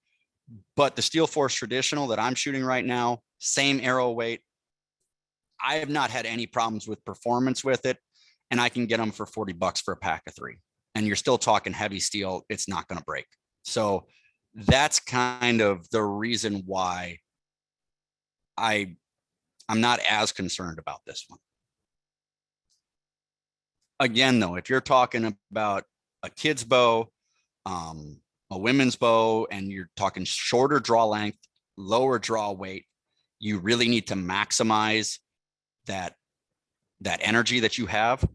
But the Steel Force Traditional that I'm shooting right now, same arrow weight, I have not had any problems with performance with it, and I can get them for $40 for a pack of 3. And you're still talking heavy steel. It's not going to break. So that's kind of the reason why I'm not as concerned about this one. Again, though, if you're talking about a kid's bow, a women's bow, and you're talking shorter draw length, lower draw weight, you really need to maximize that energy that you have,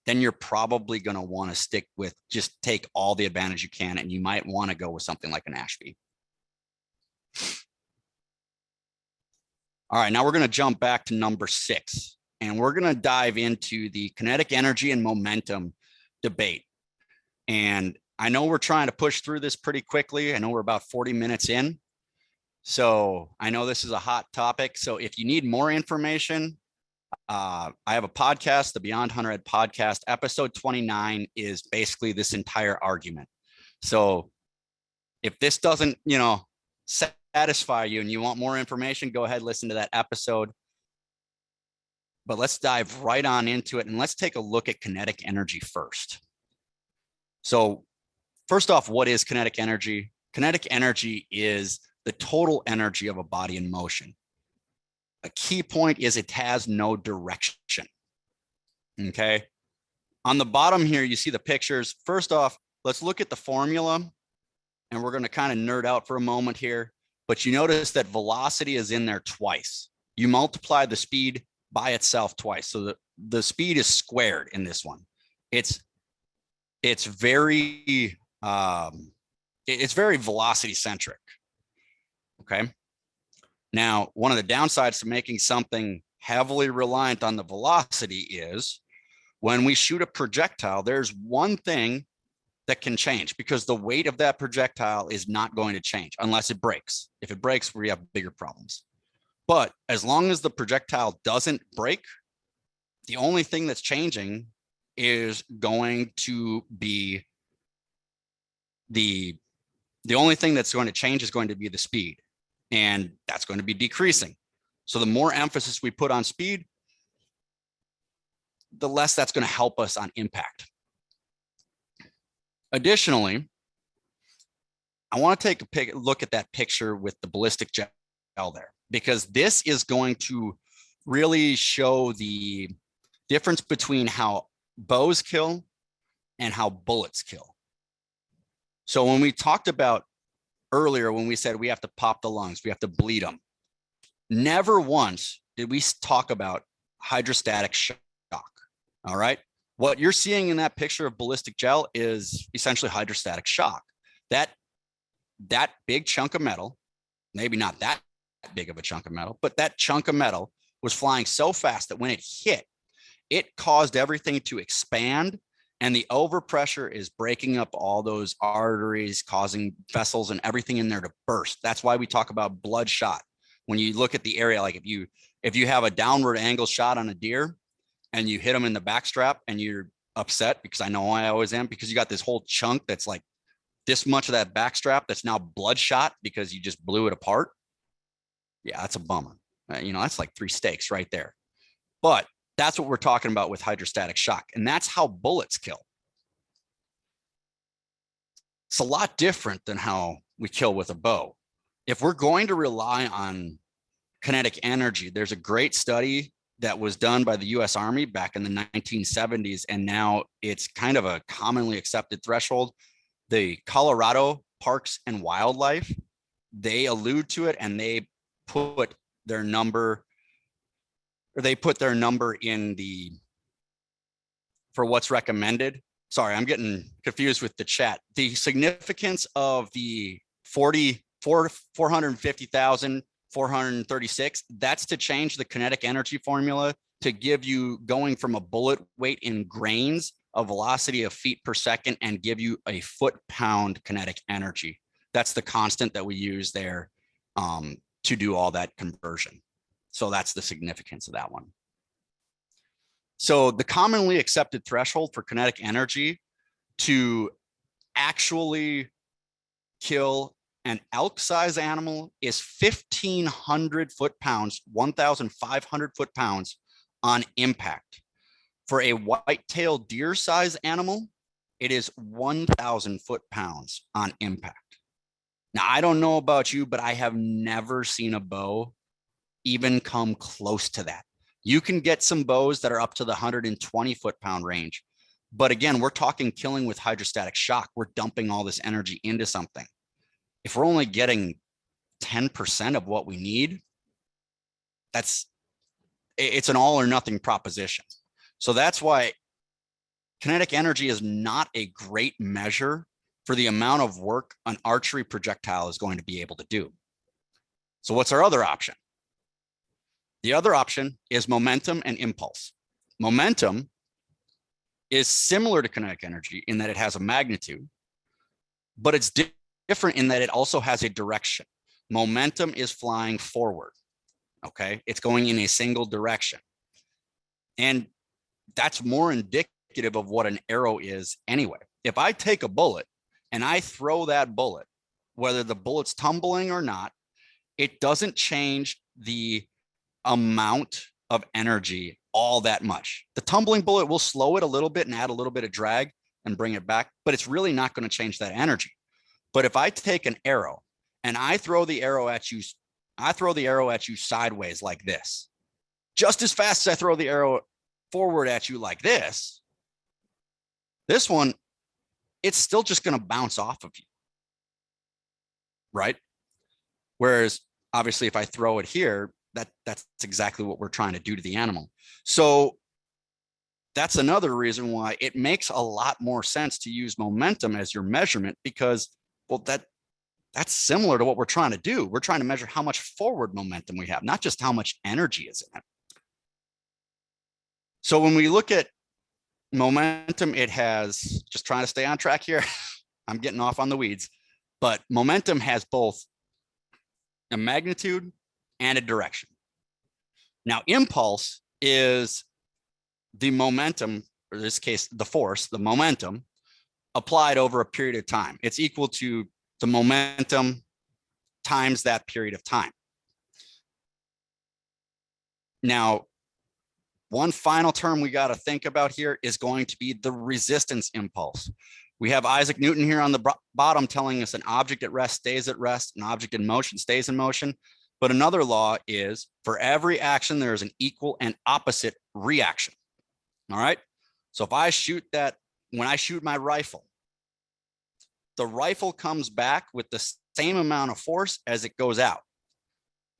then you're probably going to want to stick with, just take all the advantage you can, and you might want to go with something like an Ashby. All right, now we're going to jump back to number 6, and we're going to dive into the kinetic energy and momentum debate. And I know we're trying to push through this pretty quickly. I know we're about 40 minutes in. So I know this is a hot topic. So if you need more information, I have a podcast, the Beyond Hunter Ed podcast. Episode 29 is basically this entire argument. So if this doesn't, satisfy you and you want more information, go ahead, listen to that episode. But let's dive right on into it, and let's take a look at kinetic energy first. So first off, what is kinetic energy? Kinetic energy is the total energy of a body in motion. A key point is it has no direction. Okay. On the bottom here, you see the pictures. First off, let's look at the formula, and we're going to kind of nerd out for a moment here. But you notice that velocity is in there twice. You multiply the speed by itself twice. So the speed is squared in this one. It's very velocity centric. Okay. Now, one of the downsides to making something heavily reliant on the velocity is when we shoot a projectile, there's one thing that can change, because the weight of that projectile is not going to change unless it breaks. If it breaks, we have bigger problems. But as long as the projectile doesn't break, the only thing that's changing is going to be the only thing that's going to change is going to be the speed, and that's going to be decreasing. So the more emphasis we put on speed, the less that's going to help us on impact. Additionally, I want to take a look at that picture with the ballistic gel there, because this is going to really show the difference between how bows kill and how bullets kill. So when we talked about earlier, when we said we have to pop the lungs, we have to bleed them, never once did we talk about hydrostatic shock. All right. What you're seeing in that picture of ballistic gel is essentially hydrostatic shock. That big chunk of metal, maybe not that big of a chunk of metal, but that chunk of metal was flying so fast that when it hit, it caused everything to expand, and the overpressure is breaking up all those arteries, causing vessels and everything in there to burst. That's why we talk about bloodshot. When you look at the area, like if you have a downward angle shot on a deer and you hit them in the backstrap and you're upset, because I know I always am, because you got this whole chunk that's like this much of that backstrap that's now bloodshot because you just blew it apart. Yeah, that's a bummer. That's like 3 steaks right there. But that's what we're talking about with hydrostatic shock, and that's how bullets kill. It's a lot different than how we kill with a bow. If we're going to rely on kinetic energy, there's a great study that was done by the US Army back in the 1970s, and now it's kind of a commonly accepted threshold. The Colorado Parks and Wildlife, they allude to it, and they put their number in for what's recommended. Sorry, I'm getting confused with the chat. The significance of the 450,436, that's to change the kinetic energy formula to give you going from a bullet weight in grains a velocity of feet per second and give you a foot-pound kinetic energy. That's the constant that we use there to do all that conversion. So that's the significance of that one. So the commonly accepted threshold for kinetic energy to actually kill an elk-size animal is 1,500 foot-pounds, 1,500 foot-pounds on impact. For a white-tailed deer-size animal, it is 1,000 foot-pounds on impact. Now, I don't know about you, but I have never seen a bow even come close to that. You can get some bows that are up to the 120 foot-pound range. But again, we're talking killing with hydrostatic shock. We're dumping all this energy into something. If we're only getting 10% of what we need, it's an all or nothing proposition. So that's why kinetic energy is not a great measure for the amount of work an archery projectile is going to be able to do. So what's our other option? The other option is momentum and impulse. Momentum is similar to kinetic energy in that it has a magnitude, but it's different in that it also has a direction. Momentum is flying forward, okay? It's going in a single direction. And that's more indicative of what an arrow is anyway. If I take a bullet and I throw that bullet, whether the bullet's tumbling or not, it doesn't change the amount of energy all that much. The tumbling bullet will slow it a little bit and add a little bit of drag and bring it back, but it's really not going to change that energy. But if I take an arrow and I throw the arrow at you, sideways like this, just as fast as I throw the arrow forward at you like this one, it's still just going to bounce off of you, right? Whereas obviously if I throw it here, that's exactly what we're trying to do to the animal. So that's another reason why it makes a lot more sense to use momentum as your measurement, because, well, that's similar to what we're trying to do. We're trying to measure how much forward momentum we have, not just how much energy is in it. So when we look at momentum, it has, just trying to stay on track here, I'm getting off on the weeds, but momentum has both a magnitude and a direction. Now, impulse is the momentum, or in this case, the force, the momentum applied over a period of time. It's equal to the momentum times that period of time. Now, one final term we got to think about here is going to be the resistance impulse. We have Isaac Newton here on the bottom telling us an object at rest stays at rest, an object in motion stays in motion. But another law is for every action, there is an equal and opposite reaction. All right. So if I shoot that, when I shoot my rifle, the rifle comes back with the same amount of force as it goes out.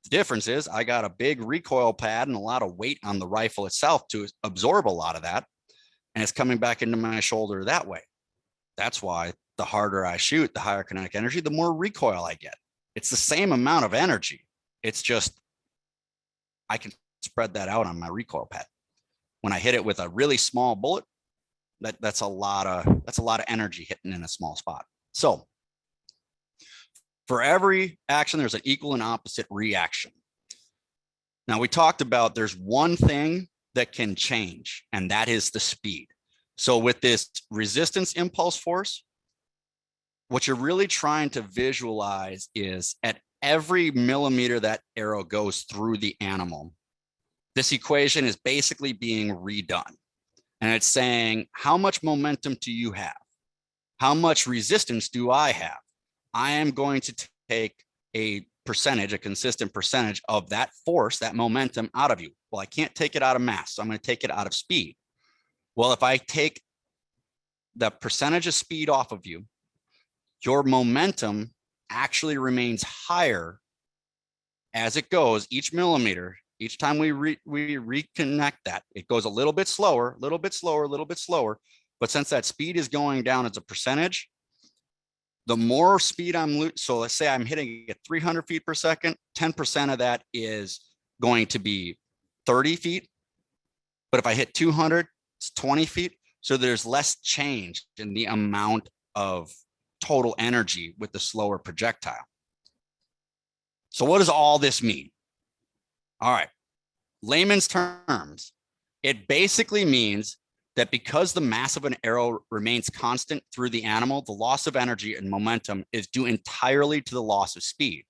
The difference is I got a big recoil pad and a lot of weight on the rifle itself to absorb a lot of that. And it's coming back into my shoulder that way. That's why the harder I shoot, the higher kinetic energy, the more recoil I get. It's the same amount of energy. It's just, I can spread that out on my recoil pad. When I hit it with a really small bullet, that's a lot of energy hitting in a small spot. So for every action, there's an equal and opposite reaction. Now we talked about there's one thing that can change, and that is the speed. So with this resistance impulse force, what you're really trying to visualize is at every millimeter that arrow goes through the animal, this equation is basically being redone. And it's saying, how much momentum do you have? How much resistance do I have? I am going to take a percentage, a consistent percentage of that force, that momentum out of you. Well, I can't take it out of mass, so I'm going to take it out of speed. Well, if I take the percentage of speed off of you, your momentum actually remains higher as it goes each millimeter. Each time we reconnect that, it goes a little bit slower, a little bit slower, a little bit slower. But since that speed is going down as a percentage, the more speed so let's say I'm hitting at 300 feet per second, 10% of that is going to be 30 feet. But if I hit 200, it's 20 feet. So there's less change in the amount of total energy with the slower projectile. So what does all this mean? All right, layman's terms, it basically means that because the mass of an arrow remains constant through the animal, the loss of energy and momentum is due entirely to the loss of speed.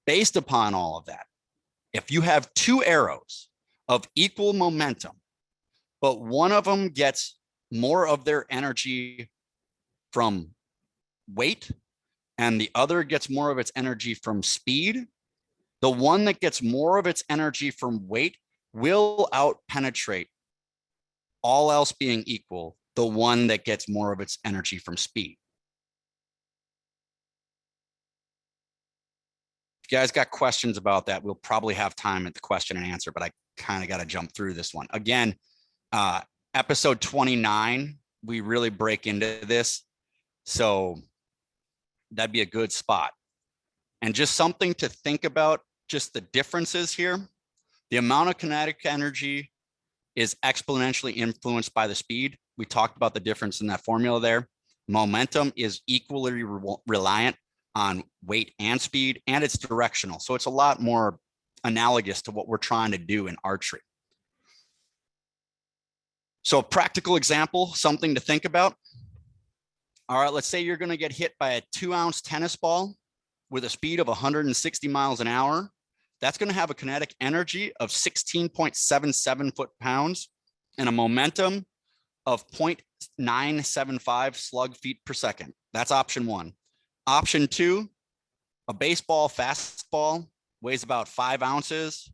Based upon all of that, if you have two arrows of equal momentum, but one of them gets more of their energy from weight and the other gets more of its energy from speed, the one that gets more of its energy from weight will out-penetrate, all else being equal, the one that gets more of its energy from speed. If you guys got questions about that, we'll probably have time at the question and answer, but I kind of got to jump through this one. Again, episode 29, we really break into this. So that'd be a good spot. And just something to think about, just the differences here. The amount of kinetic energy is exponentially influenced by the speed. We talked about the difference in that formula there. Momentum is equally reliant on weight and speed, and it's directional. So it's a lot more analogous to what we're trying to do in archery. So a practical example, something to think about. All right, let's say you're going to get hit by a 2-ounce tennis ball with a speed of 160 miles an hour. That's going to have a kinetic energy of 16.77 foot-pounds and a momentum of 0.975 slug feet per second. That's option one. Option two, a baseball fastball weighs about 5 ounces.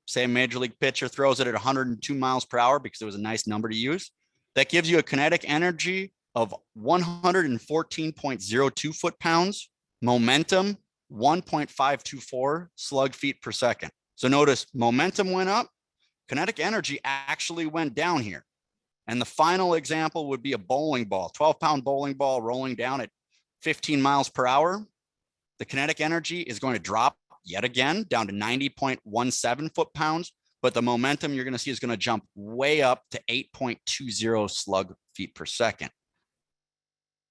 Say a major league pitcher throws it at 102 miles per hour because it was a nice number to use. That gives you a kinetic energy of 114.02 foot-pounds, momentum 1.524 slug feet per second. So notice momentum went up, kinetic energy actually went down here. And the final example would be a bowling ball, 12-pound bowling ball rolling down at 15 miles per hour. The kinetic energy is going to drop yet again down to 90.17 foot-pounds, but the momentum you're going to see is going to jump way up to 8.20 slug feet per second.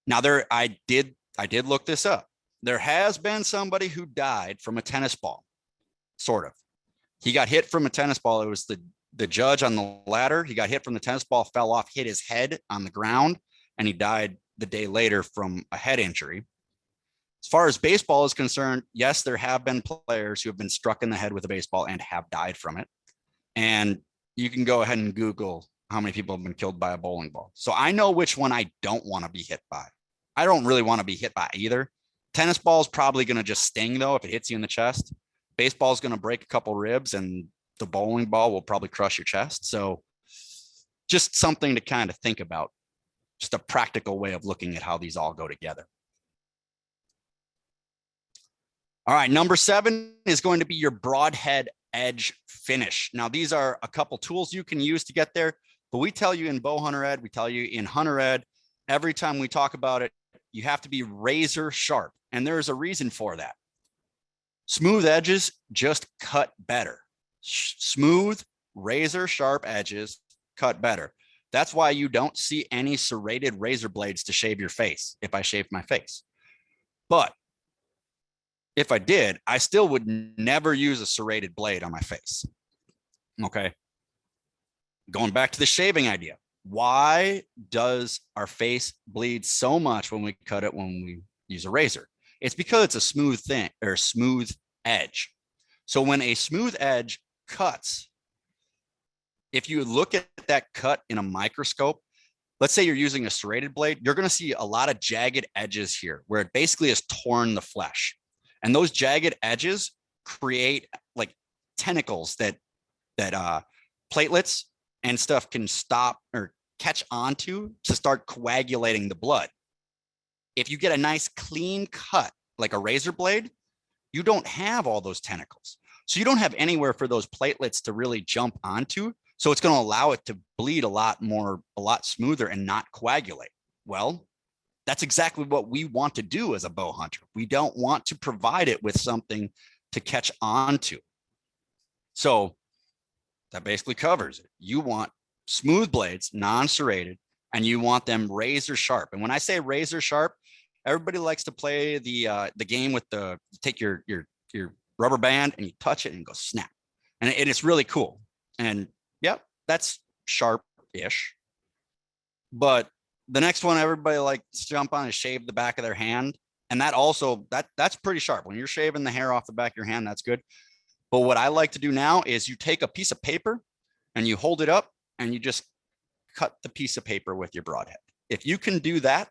Now I did look this up. There has been somebody who died from a tennis ball, sort of. He got hit from a tennis ball. It was the judge on the ladder. He got hit from the tennis ball, fell off, hit his head on the ground, and he died the day later from a head injury. As far as baseball is concerned, yes, there have been players who have been struck in the head with a baseball and have died from it. And you can go ahead and Google how many people have been killed by a bowling ball. So I know which one I don't want to be hit by. I don't really want to be hit by either. Tennis ball is probably going to just sting, though, if it hits you in the chest. Baseball is going to break a couple ribs, and the bowling ball will probably crush your chest. So just something to kind of think about, just a practical way of looking at how these all go together. All right, number 7 is going to be your broadhead edge finish. Now, these are a couple tools you can use to get there, but we tell you in bow hunter ed, we tell you in hunter ed, every time we talk about it, you have to be razor sharp, and there's a reason for that. Smooth edges just cut better. Smooth, razor sharp edges cut better. That's why you don't see any serrated razor blades to shave your face if I shaved my face. But if I did, I still would never use a serrated blade on my face. Okay. Going back to the shaving idea. Why does our face bleed so much when we cut it when we use a razor? It's because it's a smooth thing or smooth edge. So when a smooth edge cuts, if you look at that cut in a microscope, let's say you're using a serrated blade, you're going to see a lot of jagged edges here where it basically has torn the flesh. And those jagged edges create like tentacles that platelets and stuff can stop or catch onto to start coagulating the blood. If you get a nice clean cut, like a razor blade, you don't have all those tentacles. So you don't have anywhere for those platelets to really jump onto. So it's going to allow it to bleed a lot smoother and not coagulate. Well, that's exactly what we want to do as a bow hunter. We don't want to provide it with something to catch onto. So that basically covers it. You want smooth blades, non-serrated, and you want them razor sharp. And when I say razor sharp, everybody likes to play the game with the, take your rubber band and you touch it and it goes snap. And it's really cool. And yep, that's sharp-ish. But the next one everybody likes to jump on is shave the back of their hand. And that also, that's pretty sharp. When you're shaving the hair off the back of your hand, that's good. But what I like to do now is you take a piece of paper and you hold it up and you just cut the piece of paper with your broadhead. If you can do that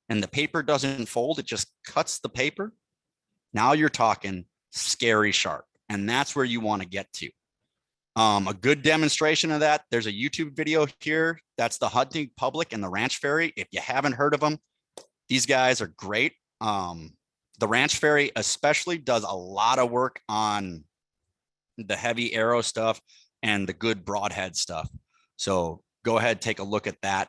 and the paper doesn't fold, it just cuts the paper. Now you're talking scary sharp. And that's where you want to get to. A good demonstration of that, there's a YouTube video here. That's the Hunting Public and the Ranch Fairy. If you haven't heard of them, these guys are great. The Ranch Fairy especially does a lot of work on the heavy arrow stuff and the good broadhead stuff. So go ahead, take a look at that.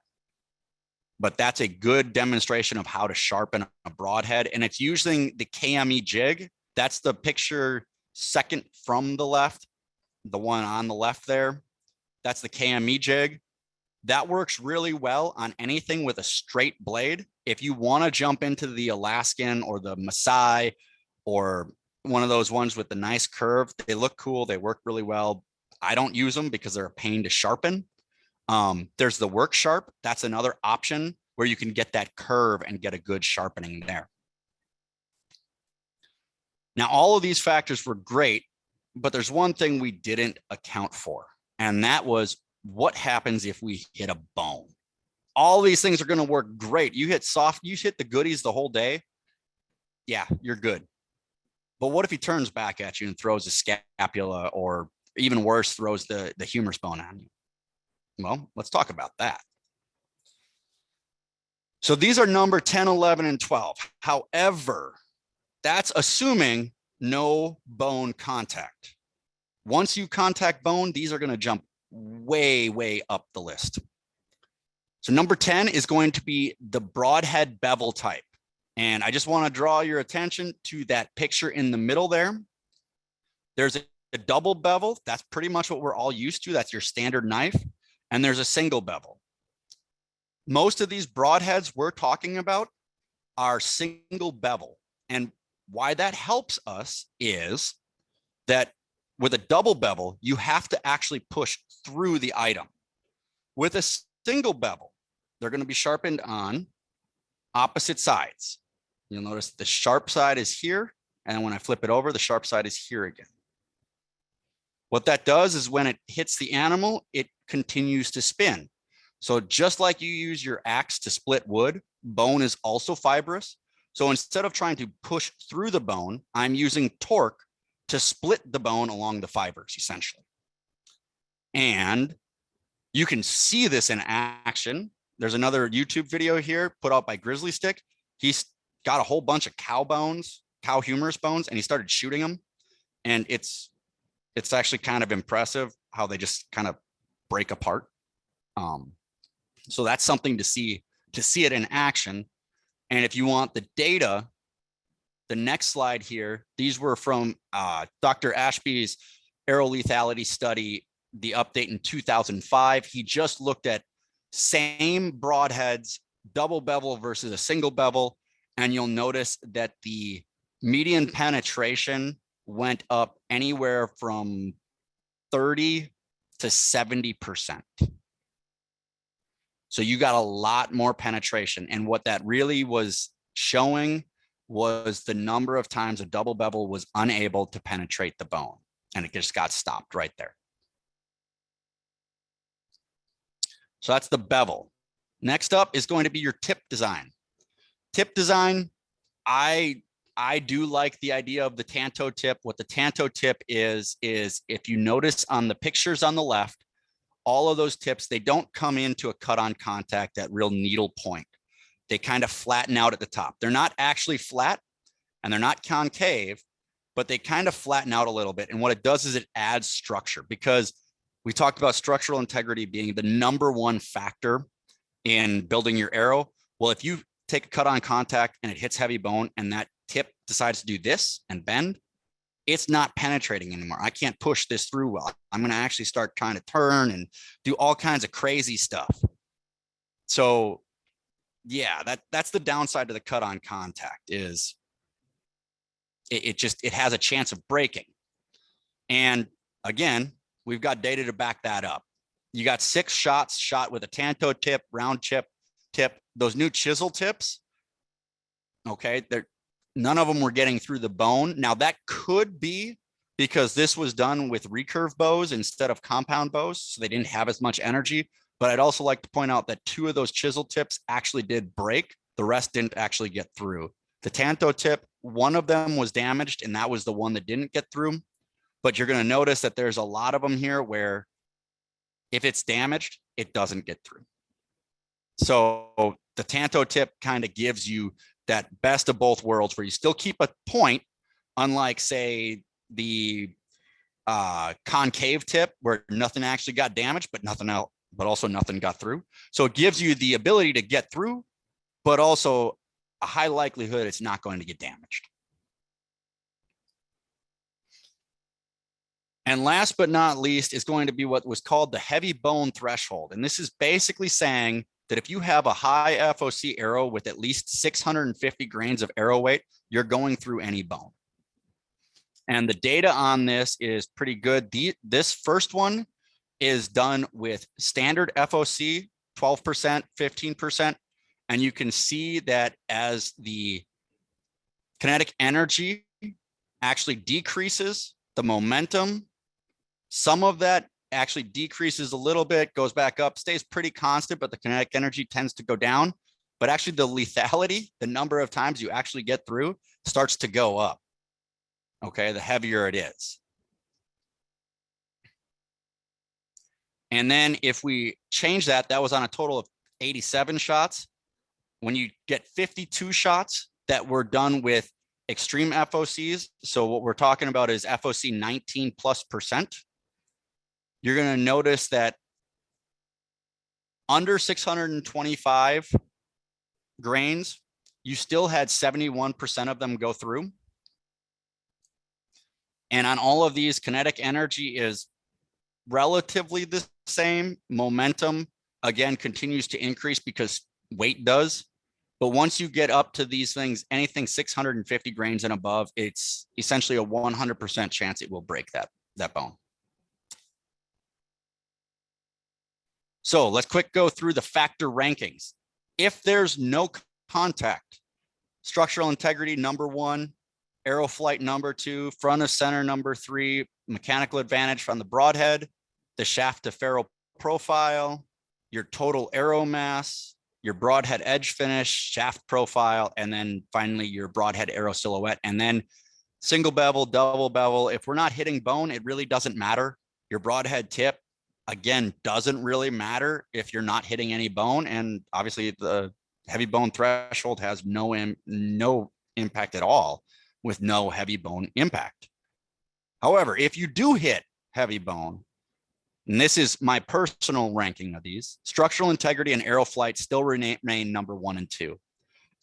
But that's a good demonstration of how to sharpen a broadhead. And it's using the KME jig. That's the picture second from the left, the one on the left there. That's the KME jig. That works really well on anything with a straight blade. If you want to jump into the Alaskan or the Maasai or one of those ones with the nice curve, they look cool. They work really well. I don't use them because they're a pain to sharpen. There's the Work Sharp. That's another option where you can get that curve and get a good sharpening there. Now, all of these factors were great, but there's one thing we didn't account for, and that was what happens if we hit a bone. All these things are going to work great. You hit soft, you hit the goodies the whole day. Yeah, you're good. But what if he turns back at you and throws a scapula, or even worse, throws the humerus bone on you? Well, let's talk about that. So these are number 10, 11, and 12. However, that's assuming no bone contact. Once you contact bone, these are going to jump way, way up the list. So number 10 is going to be the broadhead bevel type. And I just want to draw your attention to that picture in the middle there. There's a double bevel. That's pretty much what we're all used to. That's your standard knife. And there's a single bevel. Most of these broadheads we're talking about are single bevel. And why that helps us is that with a double bevel, you have to actually push through the item. With a single bevel, they're going to be sharpened on opposite sides. You'll notice the sharp side is here, and when I flip it over, the sharp side is here again. What that does is when it hits the animal, it continues to spin. So just like you use your axe to split wood, bone is also fibrous. So instead of trying to push through the bone, I'm using torque to split the bone along the fibers, essentially. And you can see this in action. There's another YouTube video here put out by Grizzly Stick. He's got a whole bunch of cow bones, cow humerus bones, and he started shooting them. And it's actually kind of impressive how they just kind of break apart. So that's something to see it in action. And if you want the data, the next slide here, these were from Dr. Ashby's aerolethality study, the update in 2005. He just looked at same broadheads, double bevel versus a single bevel. And you'll notice that the median penetration went up anywhere from 30 to 70%. So you got a lot more penetration. And what that really was showing was the number of times a double bevel was unable to penetrate the bone. And it just got stopped right there. So that's the bevel. Next up is going to be your tip design. Tip design, I do like the idea of the Tanto tip. What the Tanto tip is if you notice on the pictures on the left, all of those tips, they don't come into a cut on contact at real needle point. They kind of flatten out at the top. They're not actually flat and they're not concave, but they kind of flatten out a little bit. And what it does is it adds structure, because we talked about structural integrity being the number one factor in building your arrow. Well, if you take a cut on contact and it hits heavy bone and that tip decides to do this and bend, it's not penetrating anymore. I can't push this through well. I'm going to actually start trying to turn and do all kinds of crazy stuff. So yeah, that's the downside to the cut on contact is it has a chance of breaking. And again, we've got data to back that up. You got 6 shots shot with a tanto tip, round tip. Those new chisel tips, okay, none of them were getting through the bone. Now that could be because this was done with recurve bows instead of compound bows, so they didn't have as much energy. But I'd also like to point out that 2 of those chisel tips actually did break. The rest didn't actually get through. The tanto tip, 1 of them was damaged, and that was the one that didn't get through. But you're going to notice that there's a lot of them here where if it's damaged, it doesn't get through. So the tanto tip kind of gives you that best of both worlds where you still keep a point, unlike say the concave tip where nothing actually got damaged, but nothing else, but also nothing got through. So it gives you the ability to get through, but also a high likelihood it's not going to get damaged. And last but not least is going to be what was called the heavy bone threshold. And this is basically saying that if you have a high FOC arrow with at least 650 grains of arrow weight, you're going through any bone. And the data on this is pretty good. This first one is done with standard FOC, 12%, 15%. And you can see that as the kinetic energy actually decreases, the momentum, some of that actually decreases a little bit, goes back up, stays pretty constant, but the kinetic energy tends to go down. But actually the lethality, the number of times you actually get through, starts to go up. Okay, the heavier it is. And then if we change that, that was on a total of 87 shots. When you get 52 shots that were done with extreme FOCs, so what we're talking about is FOC 19+%, you're going to notice that under 625 grains, you still had 71% of them go through. And on all of these, kinetic energy is relatively the same. Momentum, again, continues to increase because weight does. But once you get up to these things, anything 650 grains and above, it's essentially a 100% chance it will break that bone. So let's quick go through the factor rankings. If there's no contact, structural integrity, #1, Aeroflight, #2, front of center, #3, mechanical advantage from the broadhead, the shaft to ferrule profile, your total arrow mass, your broadhead edge finish, shaft profile, and then finally your broadhead arrow silhouette. And then single bevel, double bevel. If we're not hitting bone, it really doesn't matter. Your broadhead tip, again, doesn't really matter if you're not hitting any bone. And obviously the heavy bone threshold has no impact at all with no heavy bone impact. However, if you do hit heavy bone, and this is my personal ranking of these, structural integrity and Aeroflight still remain #1 and 2.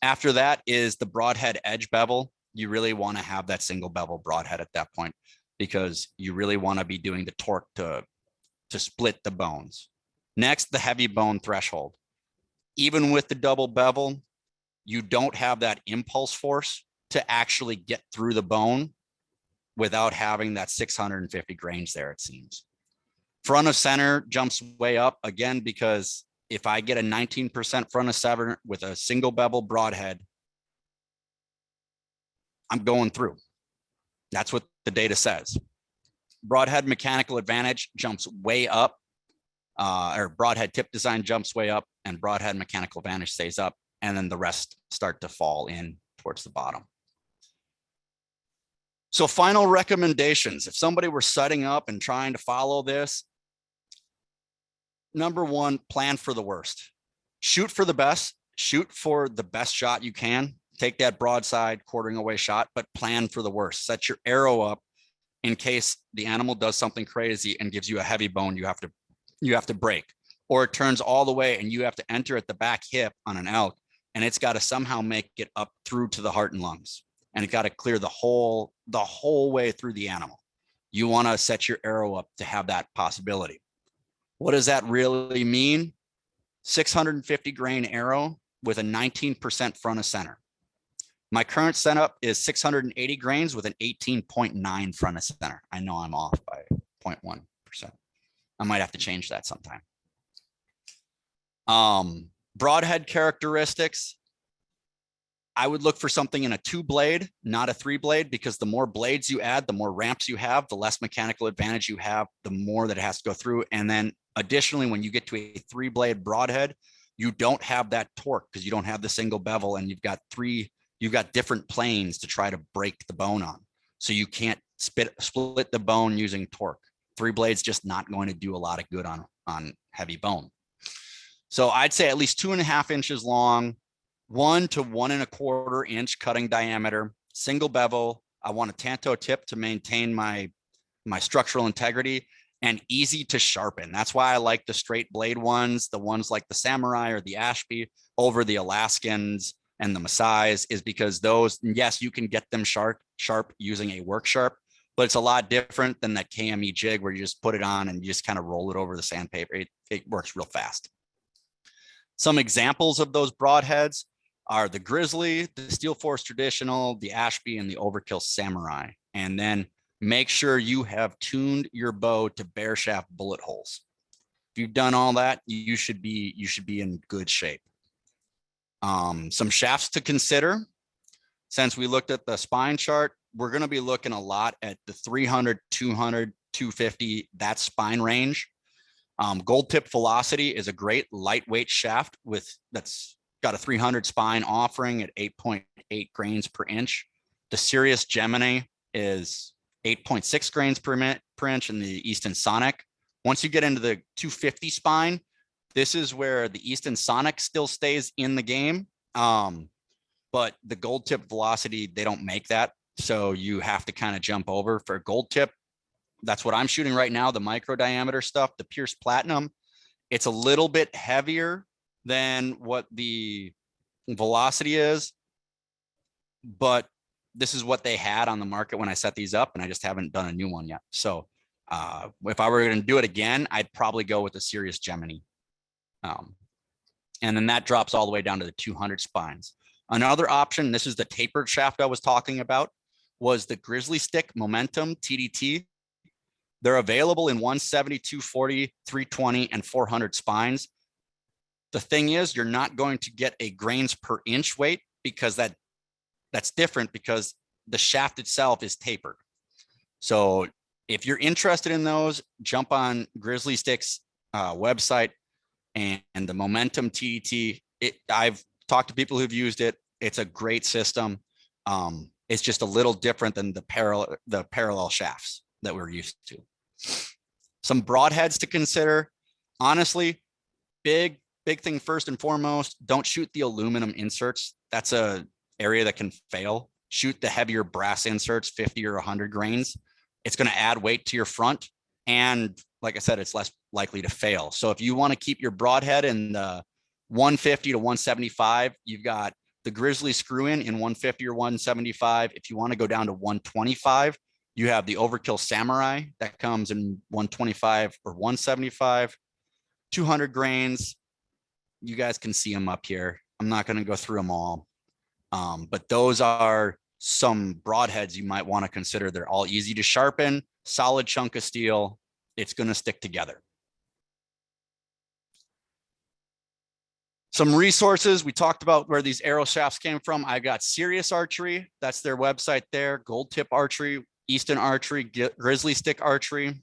After that is the broadhead edge bevel. You really want to have that single bevel broadhead at that point because you really want to be doing the torque to split the bones. Next, the heavy bone threshold. Even with the double bevel, you don't have that impulse force to actually get through the bone without having that 650 grains there, it seems. Front of center jumps way up again, because if I get a 19% front of center with a single bevel broadhead, I'm going through. That's what the data says. Broadhead mechanical advantage jumps way up, or broadhead tip design jumps way up, and broadhead mechanical advantage stays up, and then the rest start to fall in towards the bottom. So final recommendations, if somebody were setting up and trying to follow this, #1, plan for the worst. Shoot for the best. Shoot for the best shot you can. Take that broadside quartering away shot, but plan for the worst. Set your arrow up in case the animal does something crazy and gives you a heavy bone you have to break, or it turns all the way and you have to enter at the back hip on an elk, and it's got to somehow make it up through to the heart and lungs. and it got to clear the whole way through the animal. You want to set your arrow up to have that possibility. What does that really mean? 650 grain arrow with a 19% front of center. My current setup is 680 grains with an 18.9 front of center. I know I'm off by 0.1%. I might have to change that sometime. Broadhead characteristics. I would look for something in a 2-blade, not a 3-blade, because the more blades you add, the more ramps you have, the less mechanical advantage you have, the more that it has to go through. And then additionally, when you get to a 3-blade broadhead, you don't have that torque because you don't have the single bevel, and you've got different planes to try to break the bone on. So you can't split the bone using torque. 3 blades just not going to do a lot of good on heavy bone. So I'd say at least 2.5 inches long, 1 to 1.25 inch cutting diameter, single bevel. I want a tanto tip to maintain my structural integrity, and easy to sharpen. That's why I like the straight blade ones, the ones like the Samurai or the Ashby over the Alaskans and the Maasais, is because those, yes, you can get them sharp using a work sharp, but it's a lot different than that KME jig where you just put it on and you just kind of roll it over the sandpaper. It works real fast. Some examples of those broadheads are the Grizzly, the Steel Force Traditional, the Ashby, and the Overkill Samurai. And then make sure you have tuned your bow to bare shaft bullet holes. If you've done all that, you should be in good shape. Some shafts to consider. Since we looked at the spine chart, we're going to be looking a lot at the 300, 200, 250, that spine range. Gold tip velocity is a great lightweight shaft that's got a 300 spine offering at 8.8 grains per inch. The Sirius Gemini is 8.6 grains per inch in the Easton Sonic. Once you get into the 250 spine, this is where the Easton Sonic still stays in the game. But the gold tip velocity, they don't make that. So you have to kind of jump over for gold tip. That's what I'm shooting right now, the micro diameter stuff, the Pierce Platinum. It's a little bit heavier than what the velocity is, but this is what they had on the market when I set these up, and I just haven't done a new one yet. So if I were going to do it again, I'd probably go with the Sirius Gemini. And then that drops all the way down to the 200 spines. Another option, this is the tapered shaft I was talking about, was the Grizzly Stick Momentum TDT. They're available in 170, 240, 320, and 400 spines. The thing is, you're not going to get a grains per inch weight because that's different because the shaft itself is tapered. So if you're interested in those, jump on Grizzly Stick's website and the Momentum TDT. I've talked to people who've used it. It's a great system. It's just a little different than the parallel shafts that we're used to. Some broadheads to consider. Honestly, big thing first and foremost, don't shoot the aluminum inserts. That's a area that can fail. Shoot the heavier brass inserts, 50 or 100 grains. It's going to add weight to your front. And like I said, it's less likely to fail. So if you want to keep your broadhead in the 150 to 175, you've got the Grizzly screw in 150 or 175. If you want to go down to 125, you have the Overkill Samurai that comes in 125 or 175, 200 grains. You guys can see them up here. I'm not going to go through them all. But those are some broadheads you might want to consider. They're all easy to sharpen, solid chunk of steel. It's going to stick together. Some resources, we talked about where these arrow shafts came from. I got Sirius Archery, that's their website there. Gold Tip Archery, Easton Archery, Grizzly Stick Archery,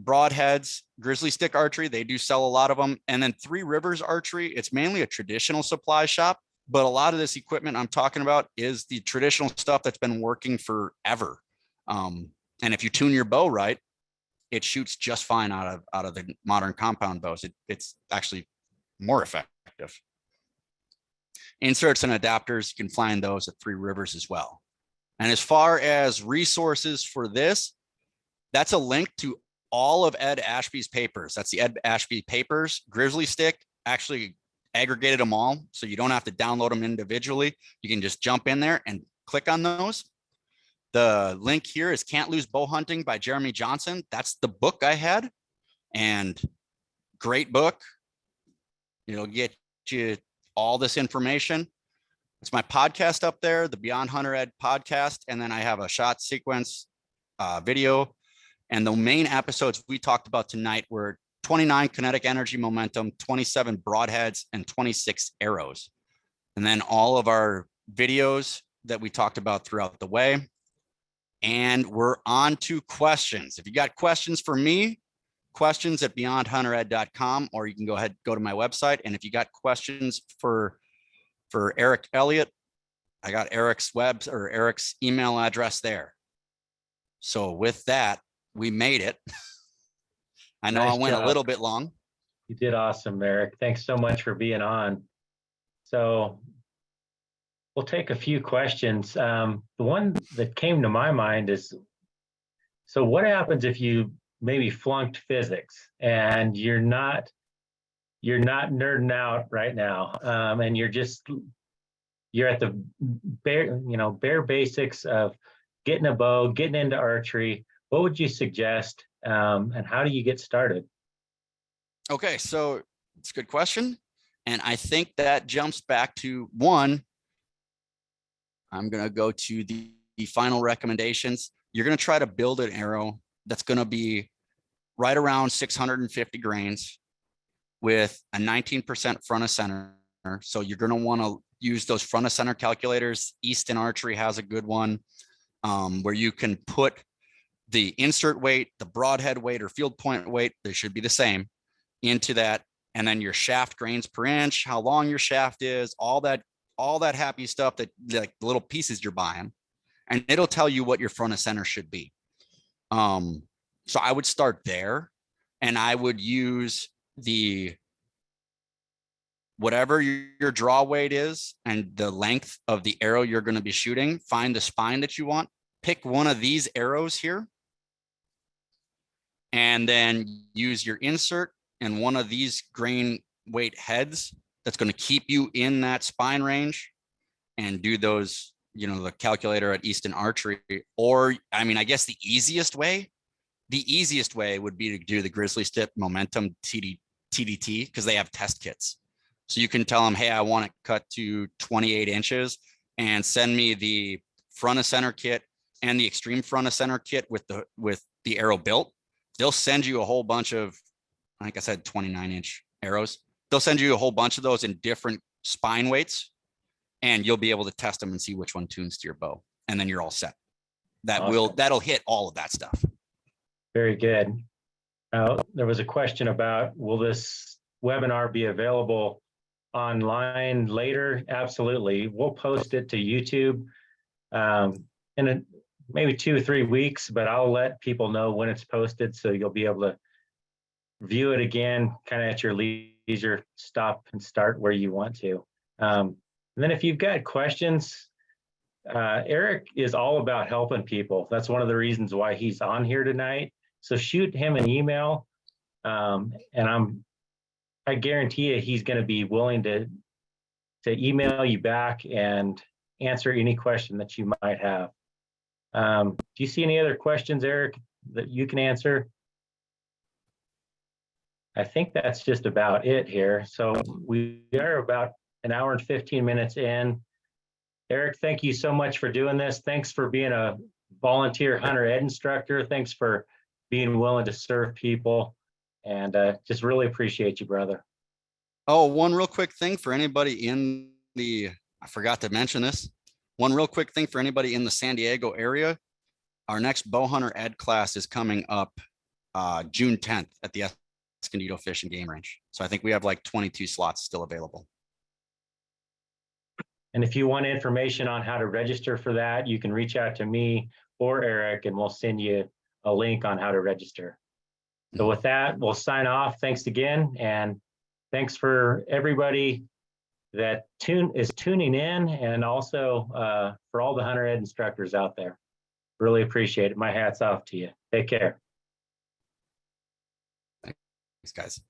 Broadheads, Grizzly Stick Archery, they do sell a lot of them. And then Three Rivers Archery, it's mainly a traditional supply shop, but a lot of this equipment I'm talking about is the traditional stuff that's been working forever. And if you tune your bow right, it shoots just fine out of the modern compound bows. It's actually more effective. Inserts and adapters, you can find those at Three Rivers as well. And as far as resources for this, that's a link to all of Ed Ashby's papers. That's the Ed Ashby papers. Grizzly Stick actually aggregated them all, so you don't have to download them individually. You can just jump in there and click on those. The link here is Can't Lose Bow Hunting by Jeremy Johnson. That's the book I had, and great book. It'll get you all this information. It's my podcast up there, the Beyond Hunter Ed podcast. And then I have a shot sequence video. And the main episodes we talked about tonight were 29 kinetic energy momentum, 27 broadheads, and 26 arrows. And then all of our videos that we talked about throughout the way. And we're on to questions. If you got questions for me, questions at beyondhuntered.com, or you can go ahead, go to my website. And if you got questions for Eric Elliott, I got Eric's Eric's email address there. So with that, we made it. I know Nice I went job. a little bit long. You did awesome, Eric. Thanks so much for being on. So we'll take a few questions. The one that came to my mind is, so what happens if you maybe flunked physics and you're not nerding out right now, and you're at the bare basics of getting a bow, getting into archery? What would you suggest, and how do you get started? Okay, so it's a good question. And I think that jumps back to one. I'm going to go to the final recommendations. You're going to try to build an arrow that's going to be right around 650 grains with a 19% front of center. So you're going to want to use those front of center calculators. Easton Archery has a good one, where you can put the insert weight, the broadhead weight, or field point weight, they should be the same, into that. And then your shaft grains per inch, how long your shaft is, all that happy stuff, that like the little pieces you're buying, and it'll tell you what your front of center should be. So I would start there, and I would use whatever your draw weight is and the length of the arrow you're going to be shooting. Find the spine that you want. Pick one of these arrows here, and then use your insert and one of these grain weight heads that's going to keep you in that spine range, and do those, the calculator at Easton Archery. Or, I mean, I guess the easiest way would be to do the Grizzly Stick Momentum TDT, because they have test kits. So you can tell them, hey, I want it cut to 28 inches and send me the front of center kit and the extreme front of center kit with the arrow built. They'll send you a whole bunch of, I think I said 29-inch arrows. They'll send you a whole bunch of those in different spine weights, and you'll be able to test them and see which one tunes to your bow. And then you're all set. That'll hit all of that stuff. Very good. There was a question about, will this webinar be available online later? Absolutely. We'll post it to YouTube in maybe 2 or 3 weeks, but I'll let people know when it's posted, so you'll be able to view it again, kind of at your leisure, stop and start where you want to. And then if you've got questions, Eric is all about helping people. That's one of the reasons why he's on here tonight. So shoot him an email, and I guarantee you he's going to be willing to email you back and answer any question that you might have. Do you see any other questions, Eric, that you can answer? I think that's just about it here. So we are about an hour and 15 minutes in. Eric, thank you so much for doing this. Thanks for being a volunteer hunter ed instructor. Thanks for being willing to serve people, and just really appreciate you, brother. Oh, one real quick thing for anybody I forgot to mention this. One real quick thing for anybody in the San Diego area. Our next bow hunter ed class is coming up June 10th at the Escondido Fish and Game Range. So I think we have like 22 slots still available. And if you want information on how to register for that, you can reach out to me or Eric, and we'll send you a link on how to register. So with that, we'll sign off. Thanks again. And thanks for everybody that is tuning in, and also for all the hunter ed instructors out there. Really appreciate it. My hat's off to you. Take care. Thanks, guys.